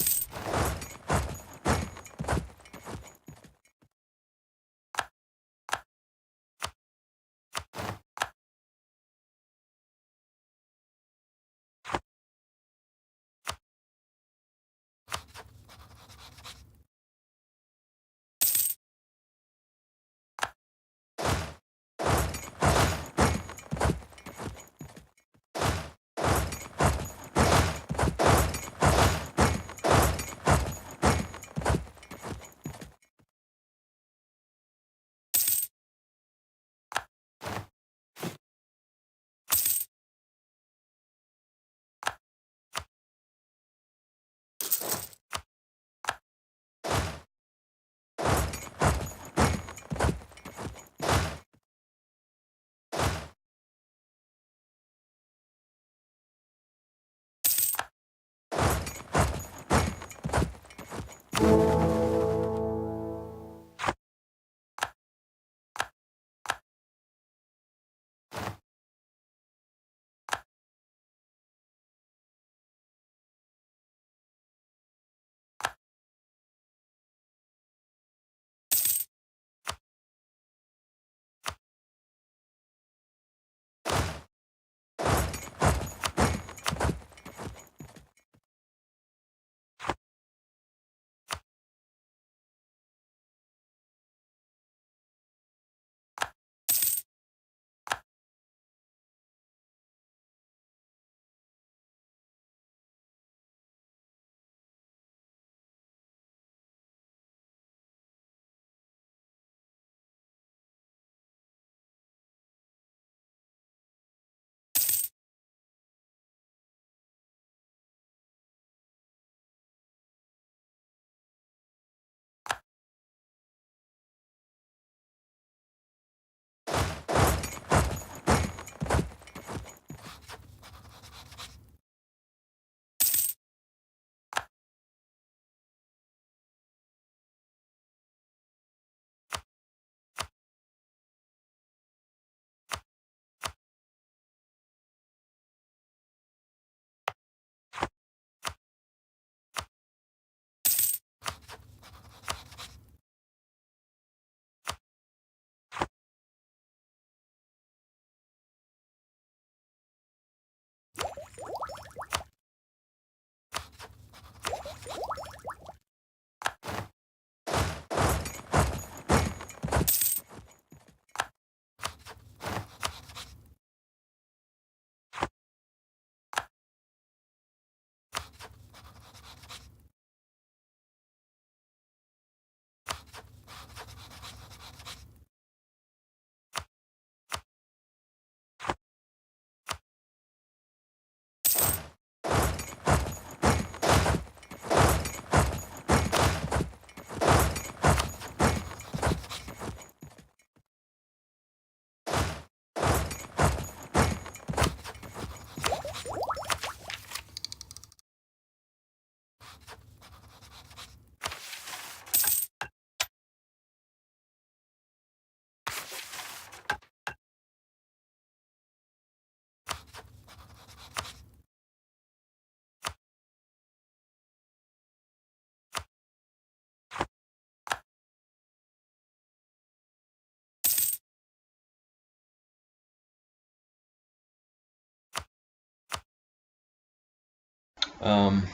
Um,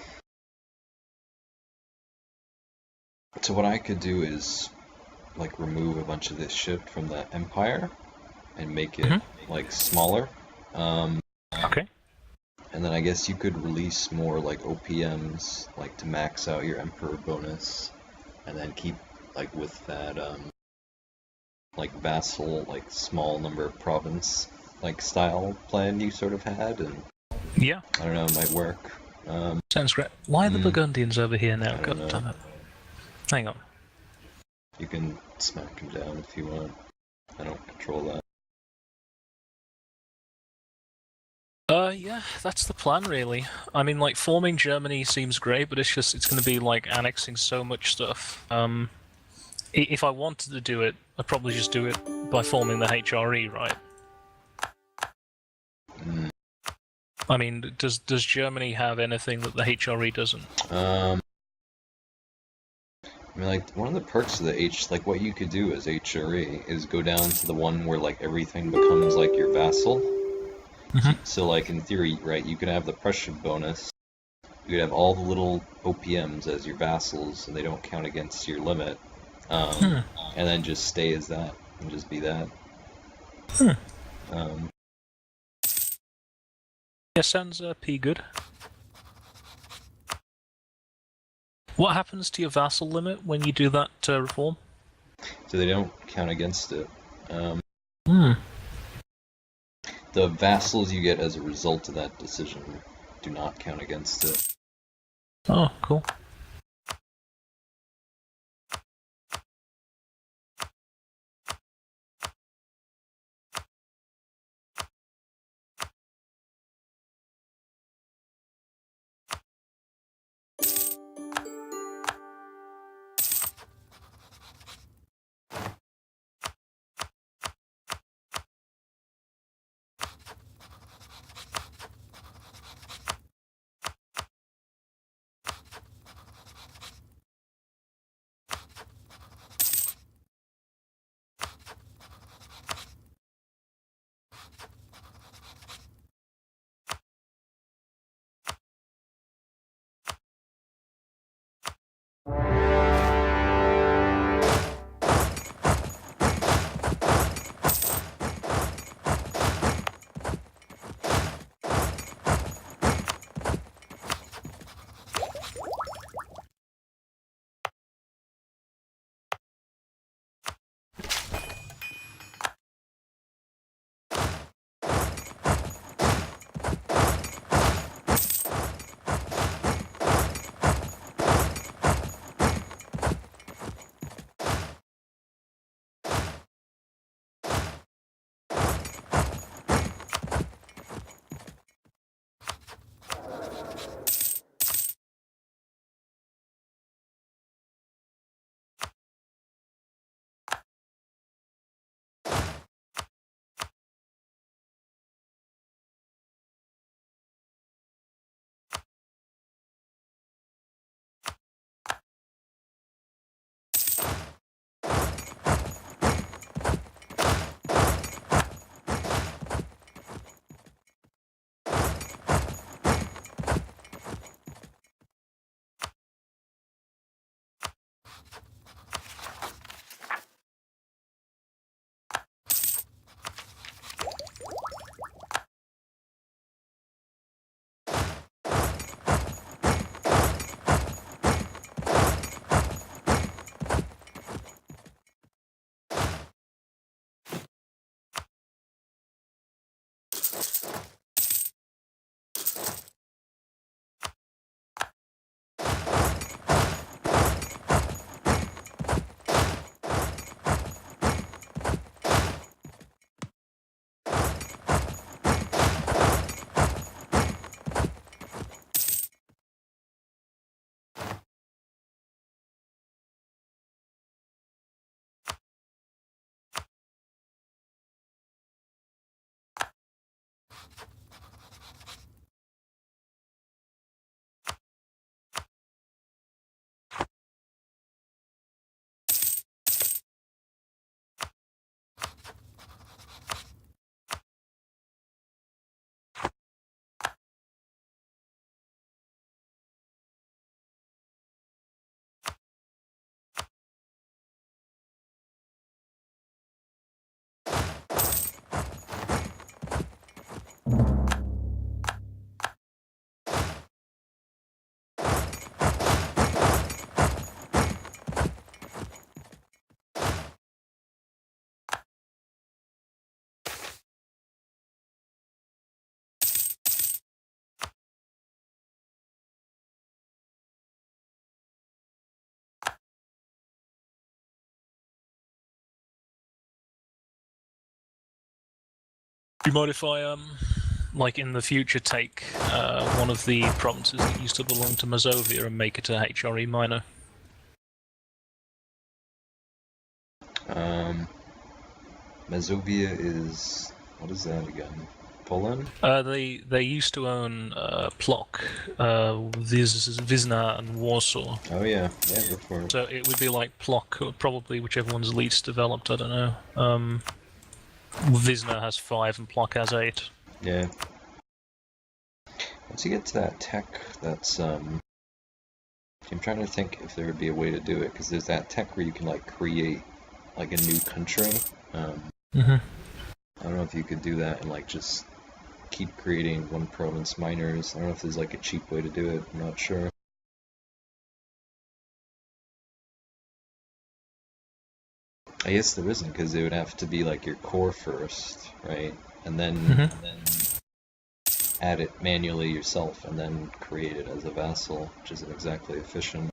so what I could do is like remove a bunch of this shit from the empire and make it like smaller. Okay. And then I guess you could release more like OPMs, like to max out your emperor bonus, and then keep like with that like vassal, like small number of province like style plan you sort of had, and Yeah. I don't know, it might work. Sounds great. Why are the Hmm. Burgundians over here now? I don't God know. damn it. Hang on. You can smack him down if you want. I don't control that. Yeah, that's the plan, really. I mean, like, forming Germany seems great, but it's going to be, like, annexing so much stuff. If I wanted to do it, I'd probably just do it by forming the HRE, right? Mm. I mean, does Germany have anything that the HRE doesn't? I mean, like, one of the perks of the like, what you could do as HRE is go down to the one where, like, everything becomes, like, your vassal. So, like, in theory, right, you could have the Prussian bonus, you could have all the little OPMs as your vassals, and they don't count against your limit, and then just stay as that, and just be that. Yeah, sounds P good. What happens to your vassal limit when you do that reform? So they don't count against it. Hmm. The vassals you get as a result of that decision do not count against it. Oh, cool. Do you mind if I, like in the future, take one of the provinces that used to belong to Mazovia and make it a HRE minor? Mazovia is... what is that again? Poland? They used to own Plock, Wisna, and Warsaw. Oh yeah, yeah, go for it. So it would be like Plock, or probably whichever one's least developed. I don't know. Wisna has 5 and Plock has 8. Yeah. Once you get to that tech, that's I'm trying to think if there would be a way to do it, because there's that tech where you can like create like a new country. Mm-hmm. I don't know if you could do that and like just keep creating one province minors. I don't know if there's like a cheap way to do it. I'm not sure. I guess there isn't, because it would have to be like your core first, right? And then add it manually yourself, and then create it as a vassal, which isn't exactly efficient.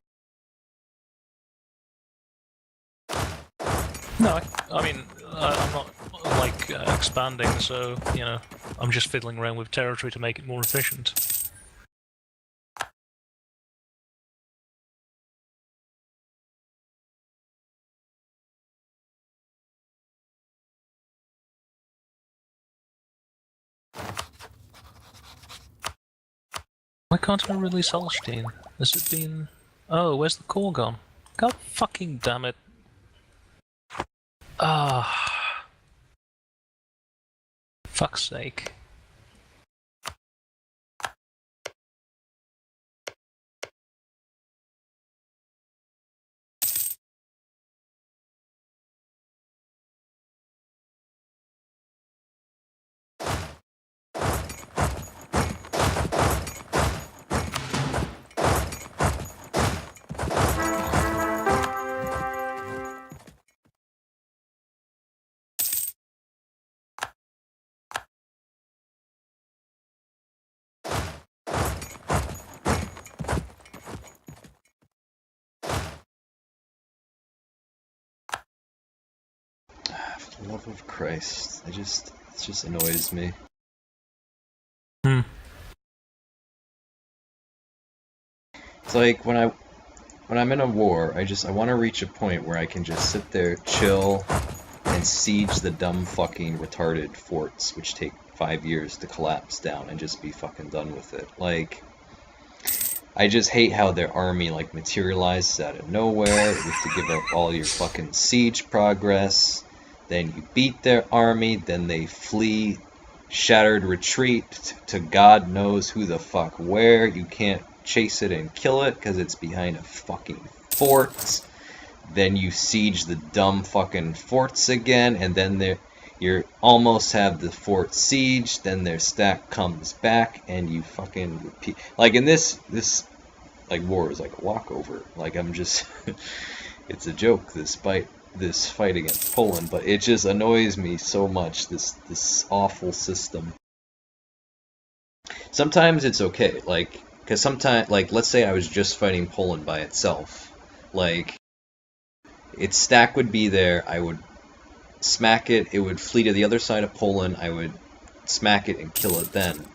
No, I mean, I'm not like expanding, so you know, I'm just fiddling around with territory to make it more efficient. Why can't I release Holstein? Has it been... Oh, where's the core gone? God fucking damn it. Ah. Fuck's sake. For the love of Christ, it just annoys me. It's like when I'm in a war, I want to reach a point where I can just sit there, chill, and siege the dumb fucking retarded forts, which take 5 years to collapse down, and just be fucking done with it. Like, I just hate how their army like materializes out of nowhere. You have to give up all your fucking siege progress. Then you beat their army, then they flee, shattered retreat to God knows who the fuck where. You can't chase it and kill it because it's behind a fucking fort. Then you siege the dumb fucking forts again, and then you almost have the fort sieged, then their stack comes back, and you fucking repeat. Like in this like war is like a walkover. Like I'm just, it's a joke, this fight against Poland, but it just annoys me so much, this awful system. Sometimes it's okay, like, because sometimes, like, let's say I was just fighting Poland by itself, like, its stack would be there, I would smack it, it would flee to the other side of Poland, I would smack it and kill it then.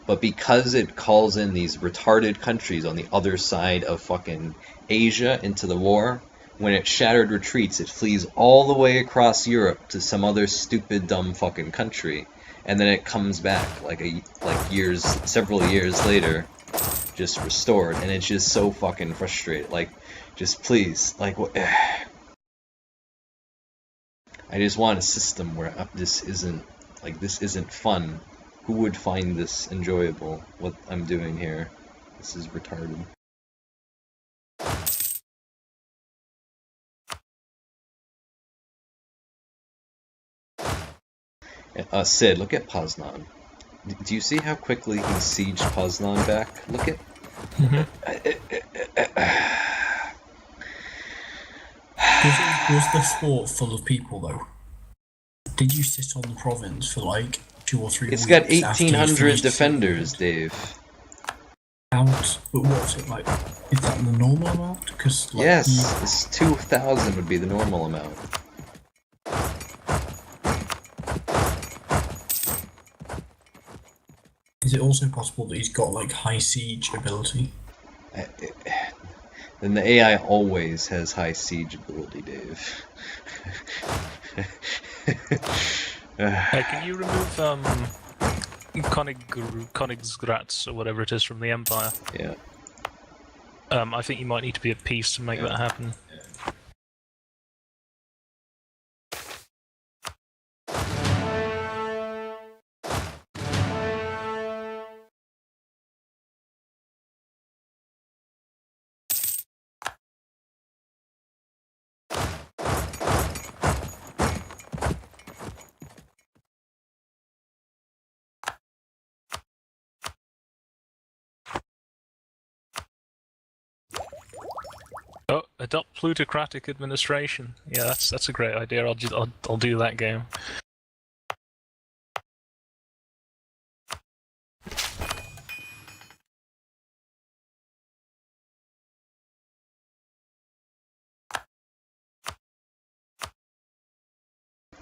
But because it calls in these retarded countries on the other side of fucking Asia into the war, when it shattered retreats, it flees all the way across Europe to some other stupid, dumb fucking country, and then it comes back several years later, just restored, and it's just so fucking frustrating. Like, just please, like, I just want a system where this isn't fun. Who would find this enjoyable? What I'm doing here, this is retarded. Sid, look at Poznan. Do you see how quickly he sieged Poznan back? Look at... Was the fort full of people though? Did you sit on the province for like 2 or 3 weeks? It's got 1,800 defenders, Dave. But what's it like? Is that the normal amount? Because like, yes, it's 2,000 would be the normal amount. it also possible that he's got like high siege ability? Then the AI always has high siege ability, Dave. Can you remove Königsgrätz or whatever it is from the Empire? Yeah. I think you might need to be at peace to make that happen. Oh, adopt plutocratic administration. Yeah, that's a great idea. I'll do that game.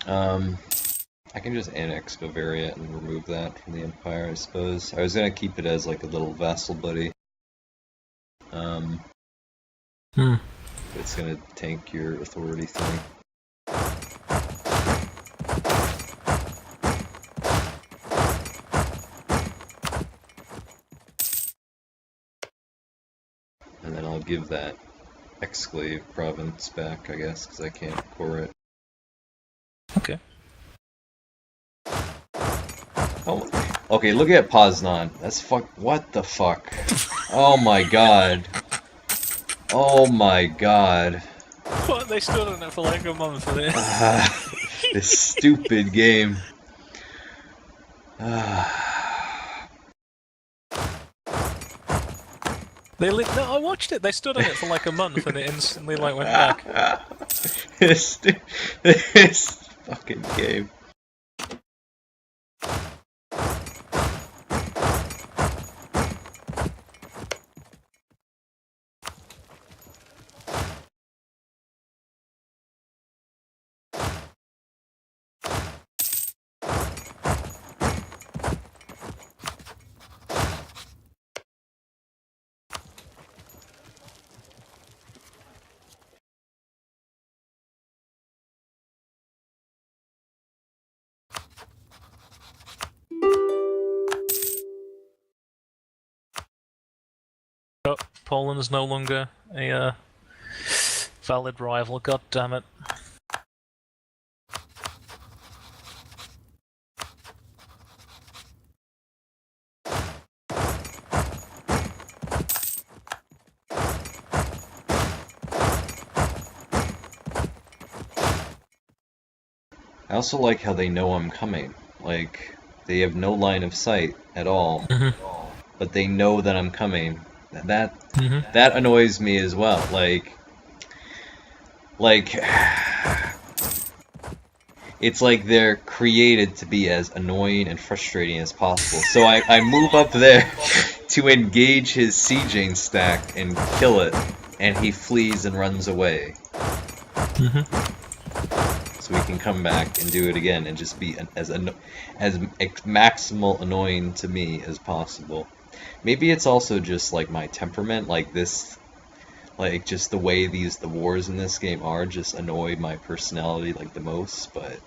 I can just annex Bavaria and remove that from the Empire, I suppose. I was gonna keep it as like a little vassal buddy. It's gonna tank your authority thing. And then I'll give that exclave province back, I guess, because I can't core it. Okay. Oh, okay, look at Poznan. That's what the fuck? Oh my god. Oh my god. What? They stood on it for like a month for this. This stupid game. No, I watched it. They stood on it for like a month and it instantly like went back. This fucking game. Oh, Poland's no longer a valid rival. God damn it. I also like how they know I'm coming. Like, they have no line of sight at all, but they know that I'm coming. That annoys me as well. Like, it's like they're created to be as annoying and frustrating as possible. So I move up there to engage his sieging stack and kill it, and he flees and runs away. So we can come back and do it again and just be as maximal annoying to me as possible. Maybe it's also just like my temperament, like this, like just the way the wars in this game are just annoy my personality like the most, but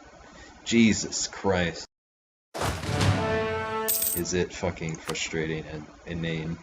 Jesus Christ. Is it fucking frustrating and inane.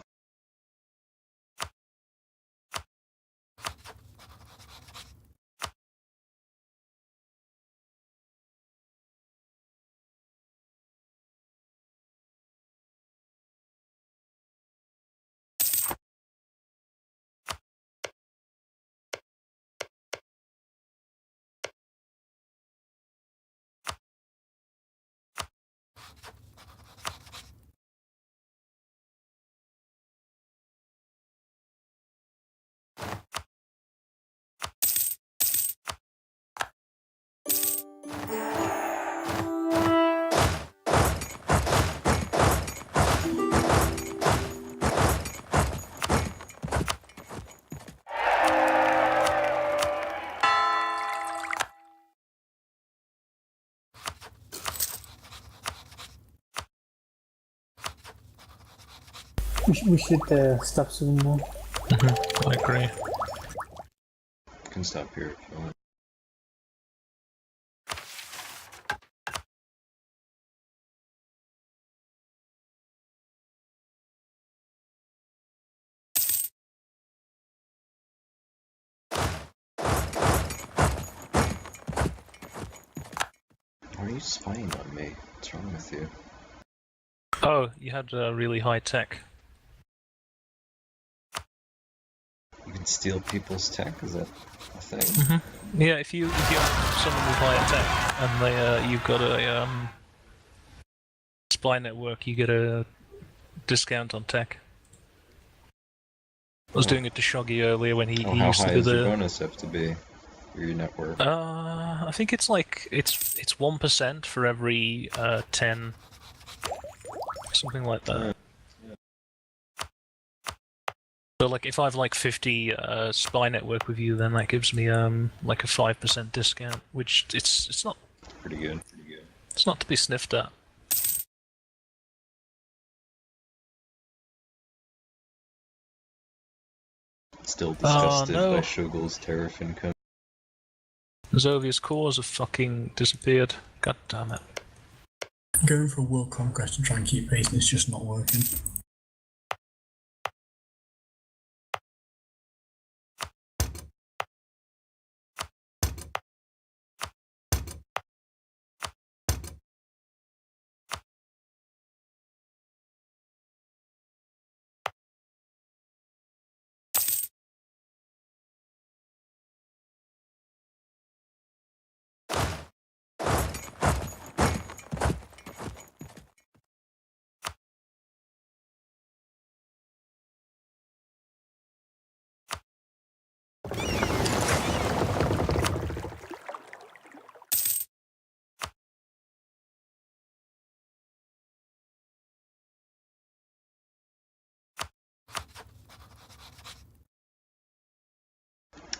we should stop soon now. I agree. You can stop here if you want. Why are you spying on me? What's wrong with you? Oh, you had really high tech. You can steal people's tech? Is that a thing? Yeah, if you have someone with higher tech and they you've got a spy network, you get a discount on tech. I was doing it to Shoggy earlier when he How used high to do does your the. bonus have to be for your network? I think it's like it's 1% for every 10, something like that. So like if I have like 50 spy network with you, then that gives me like a 5% discount, which it's not Pretty good. it's not to be sniffed at. Still disgusted no. by Shogul's tariff income. Zovia's cores have fucking disappeared. God damn it. Going for a world conquest and trying to keep pace and it's just not working.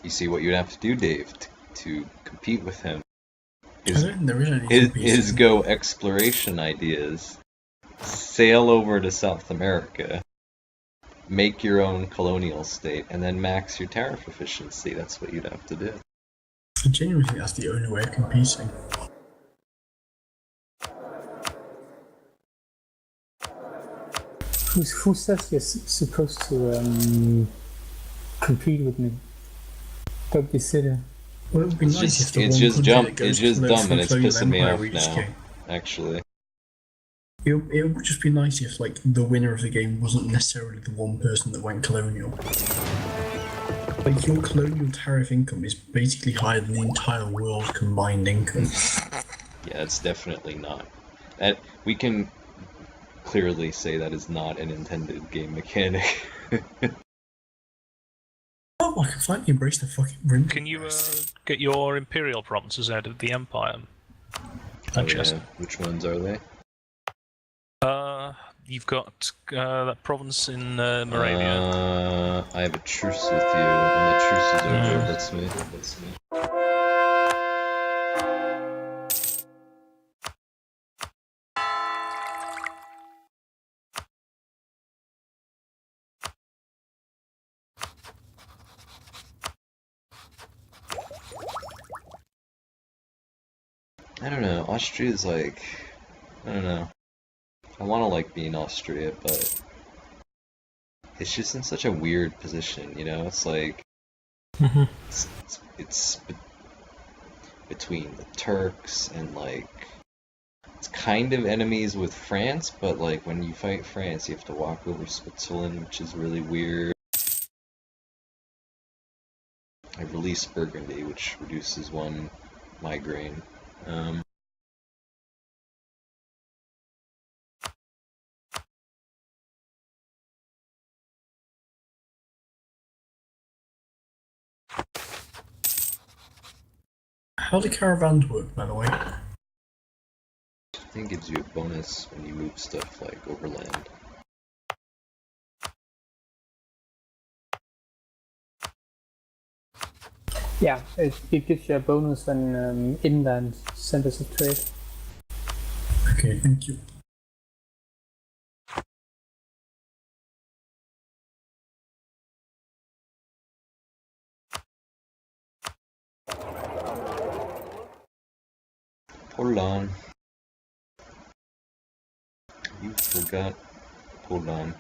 You see what you'd have to do, Dave, to compete with him. I don't think there is any Is competing. go exploration ideas. Sail over to South America. Make your own colonial state, and then max your tariff efficiency. That's what you'd have to do. I genuinely think that's the only way of competing. Who says you're supposed to compete with me? Don't be silly. Well, it would be It's nice if just, the it's one just country dumb. that goes It's just to dumb, and it's colonial pissing me empire off reaches now. game. Actually, It would just be nice if, like, the winner of the game wasn't necessarily the one person that went colonial. Like, your colonial tariff income is basically higher than the entire world's combined income. yeah, it's definitely not. That we can clearly say that is not an intended game mechanic. Oh, I can finally embrace the fucking rim. Can you get your imperial provinces out of the empire? Manchester. Yeah. Which ones are they? You've got that province in Moravia. I have a truce with you. When the truce is over, let's me. I don't know. Austria's like, I don't know. I want to like be in Austria, but it's just in such a weird position, you know? It's like it's between the Turks and like it's kind of enemies with France, but like when you fight France, you have to walk over Switzerland, which is really weird. I released Burgundy, which reduces one migraine. How do caravans work, by the way? I think it gives you a bonus when you move stuff like overland. Yeah, it gives you a bonus on inland centers of trade. Okay, thank you. Hold on. You forgot. Hold on.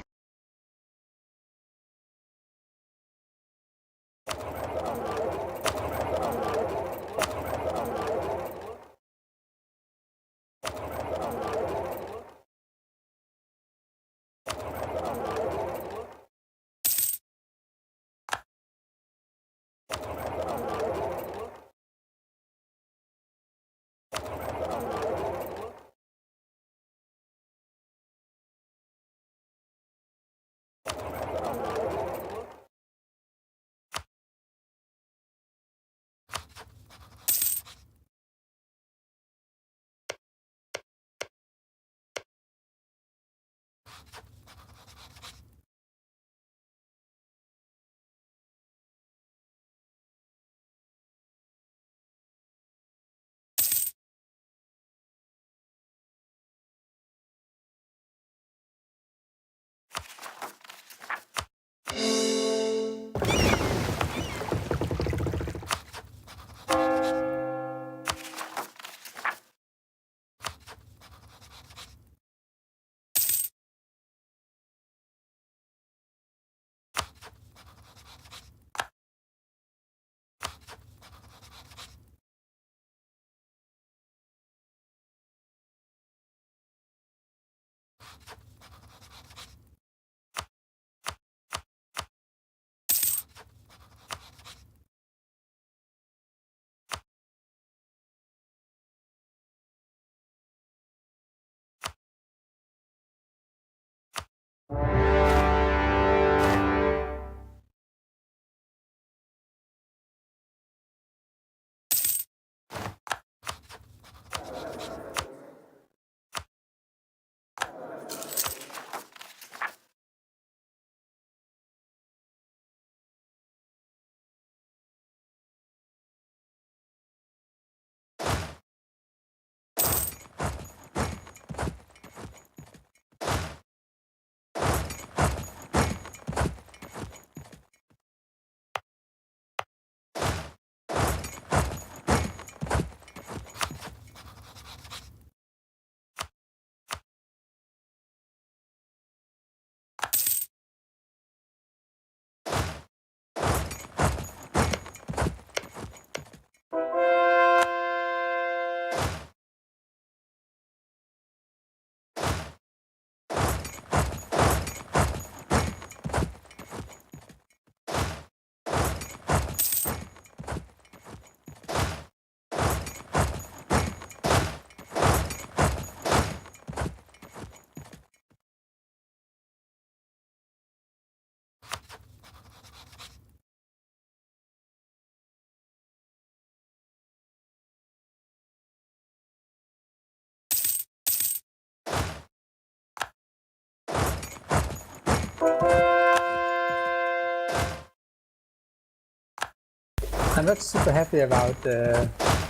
I'm not super happy about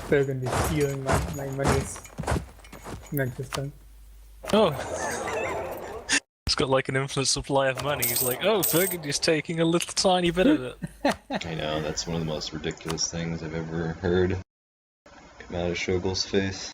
Burgundy stealing my monies in Manchester. Oh. He's got like an infinite supply of money. He's like, oh, Burgundy's taking a little tiny bit of it. I know, that's one of the most ridiculous things I've ever heard come out of Shogul's face.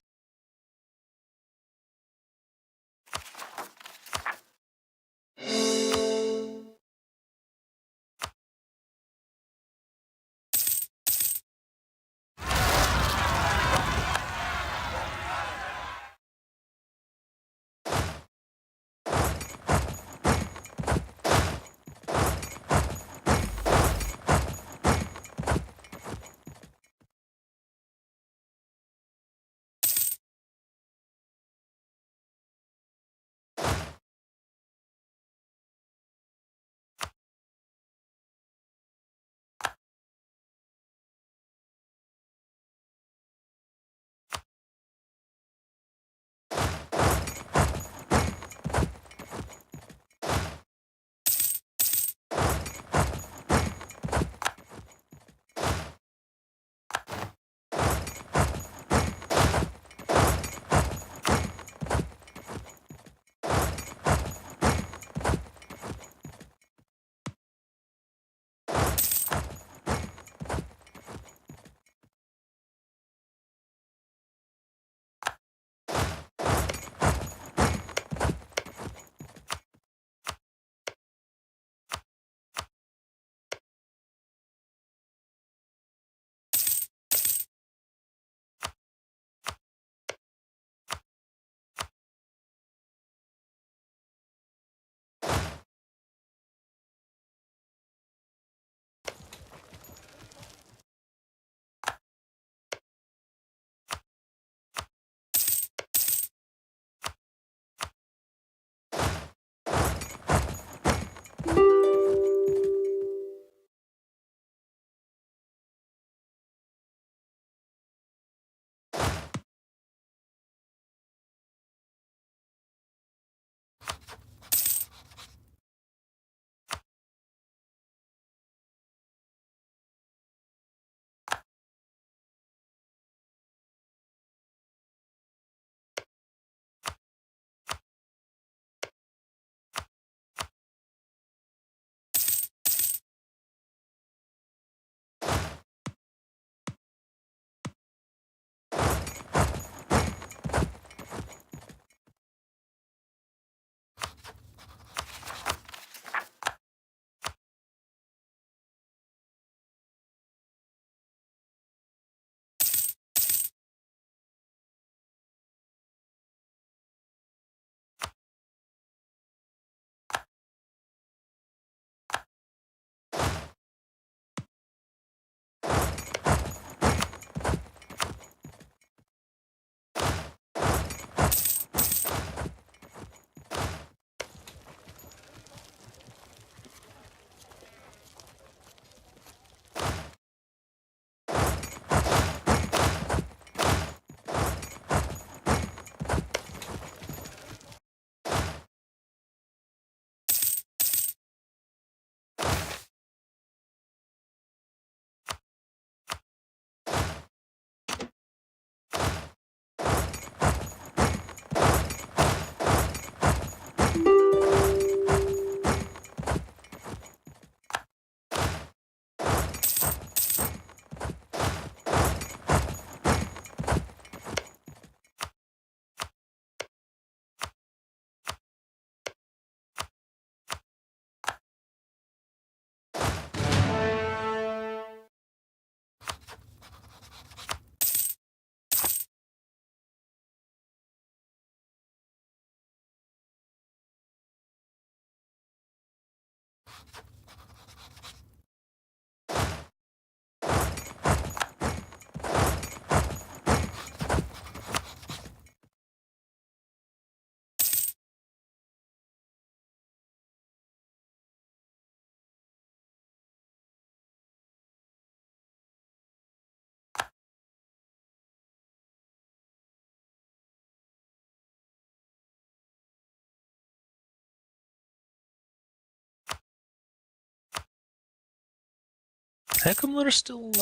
How come there are still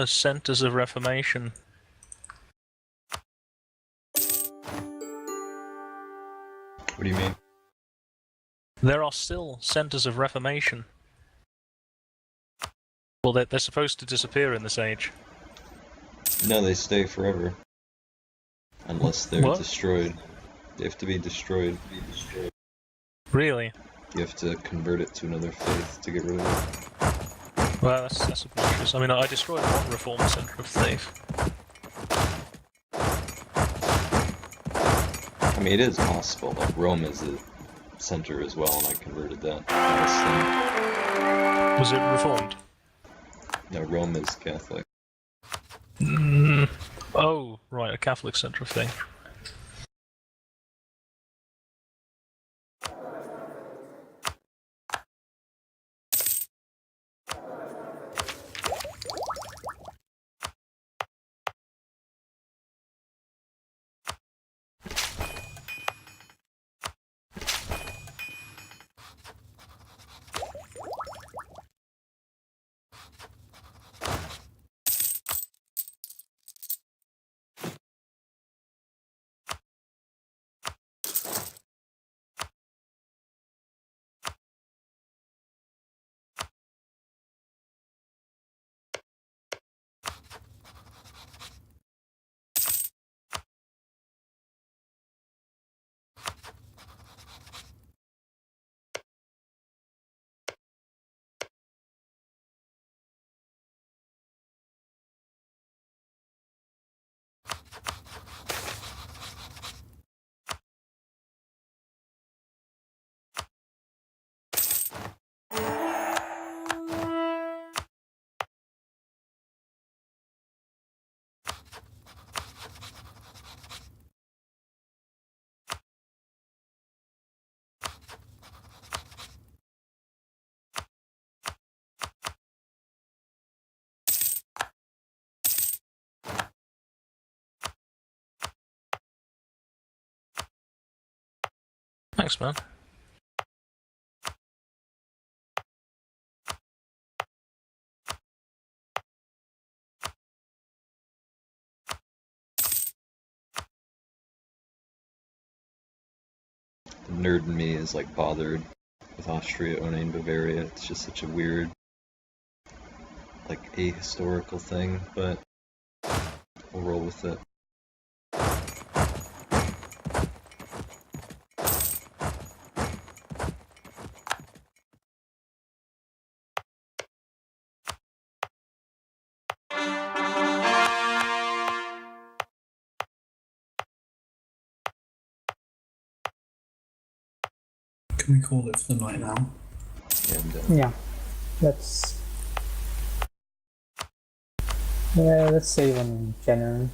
centres of reformation? What do you mean? There are still centres of reformation. Well, they're supposed to disappear in this age. No, they stay forever. Unless they're What? destroyed. They have to be destroyed. Really? You have to convert it to another faith to get rid of it. Well, that's obnoxious. I mean, I destroyed one reform centre of faith. I mean, it is possible. Like, Rome is a center as well, and I converted that. Was it reformed? No, Rome is Catholic. Oh, right, a Catholic centre of faith. Thanks, man. The nerd in me is like bothered with Austria owning Bavaria. It's just such a weird, like, ahistorical thing, but we'll roll with it. Can we call it for the night now? And Yeah, let's save on January.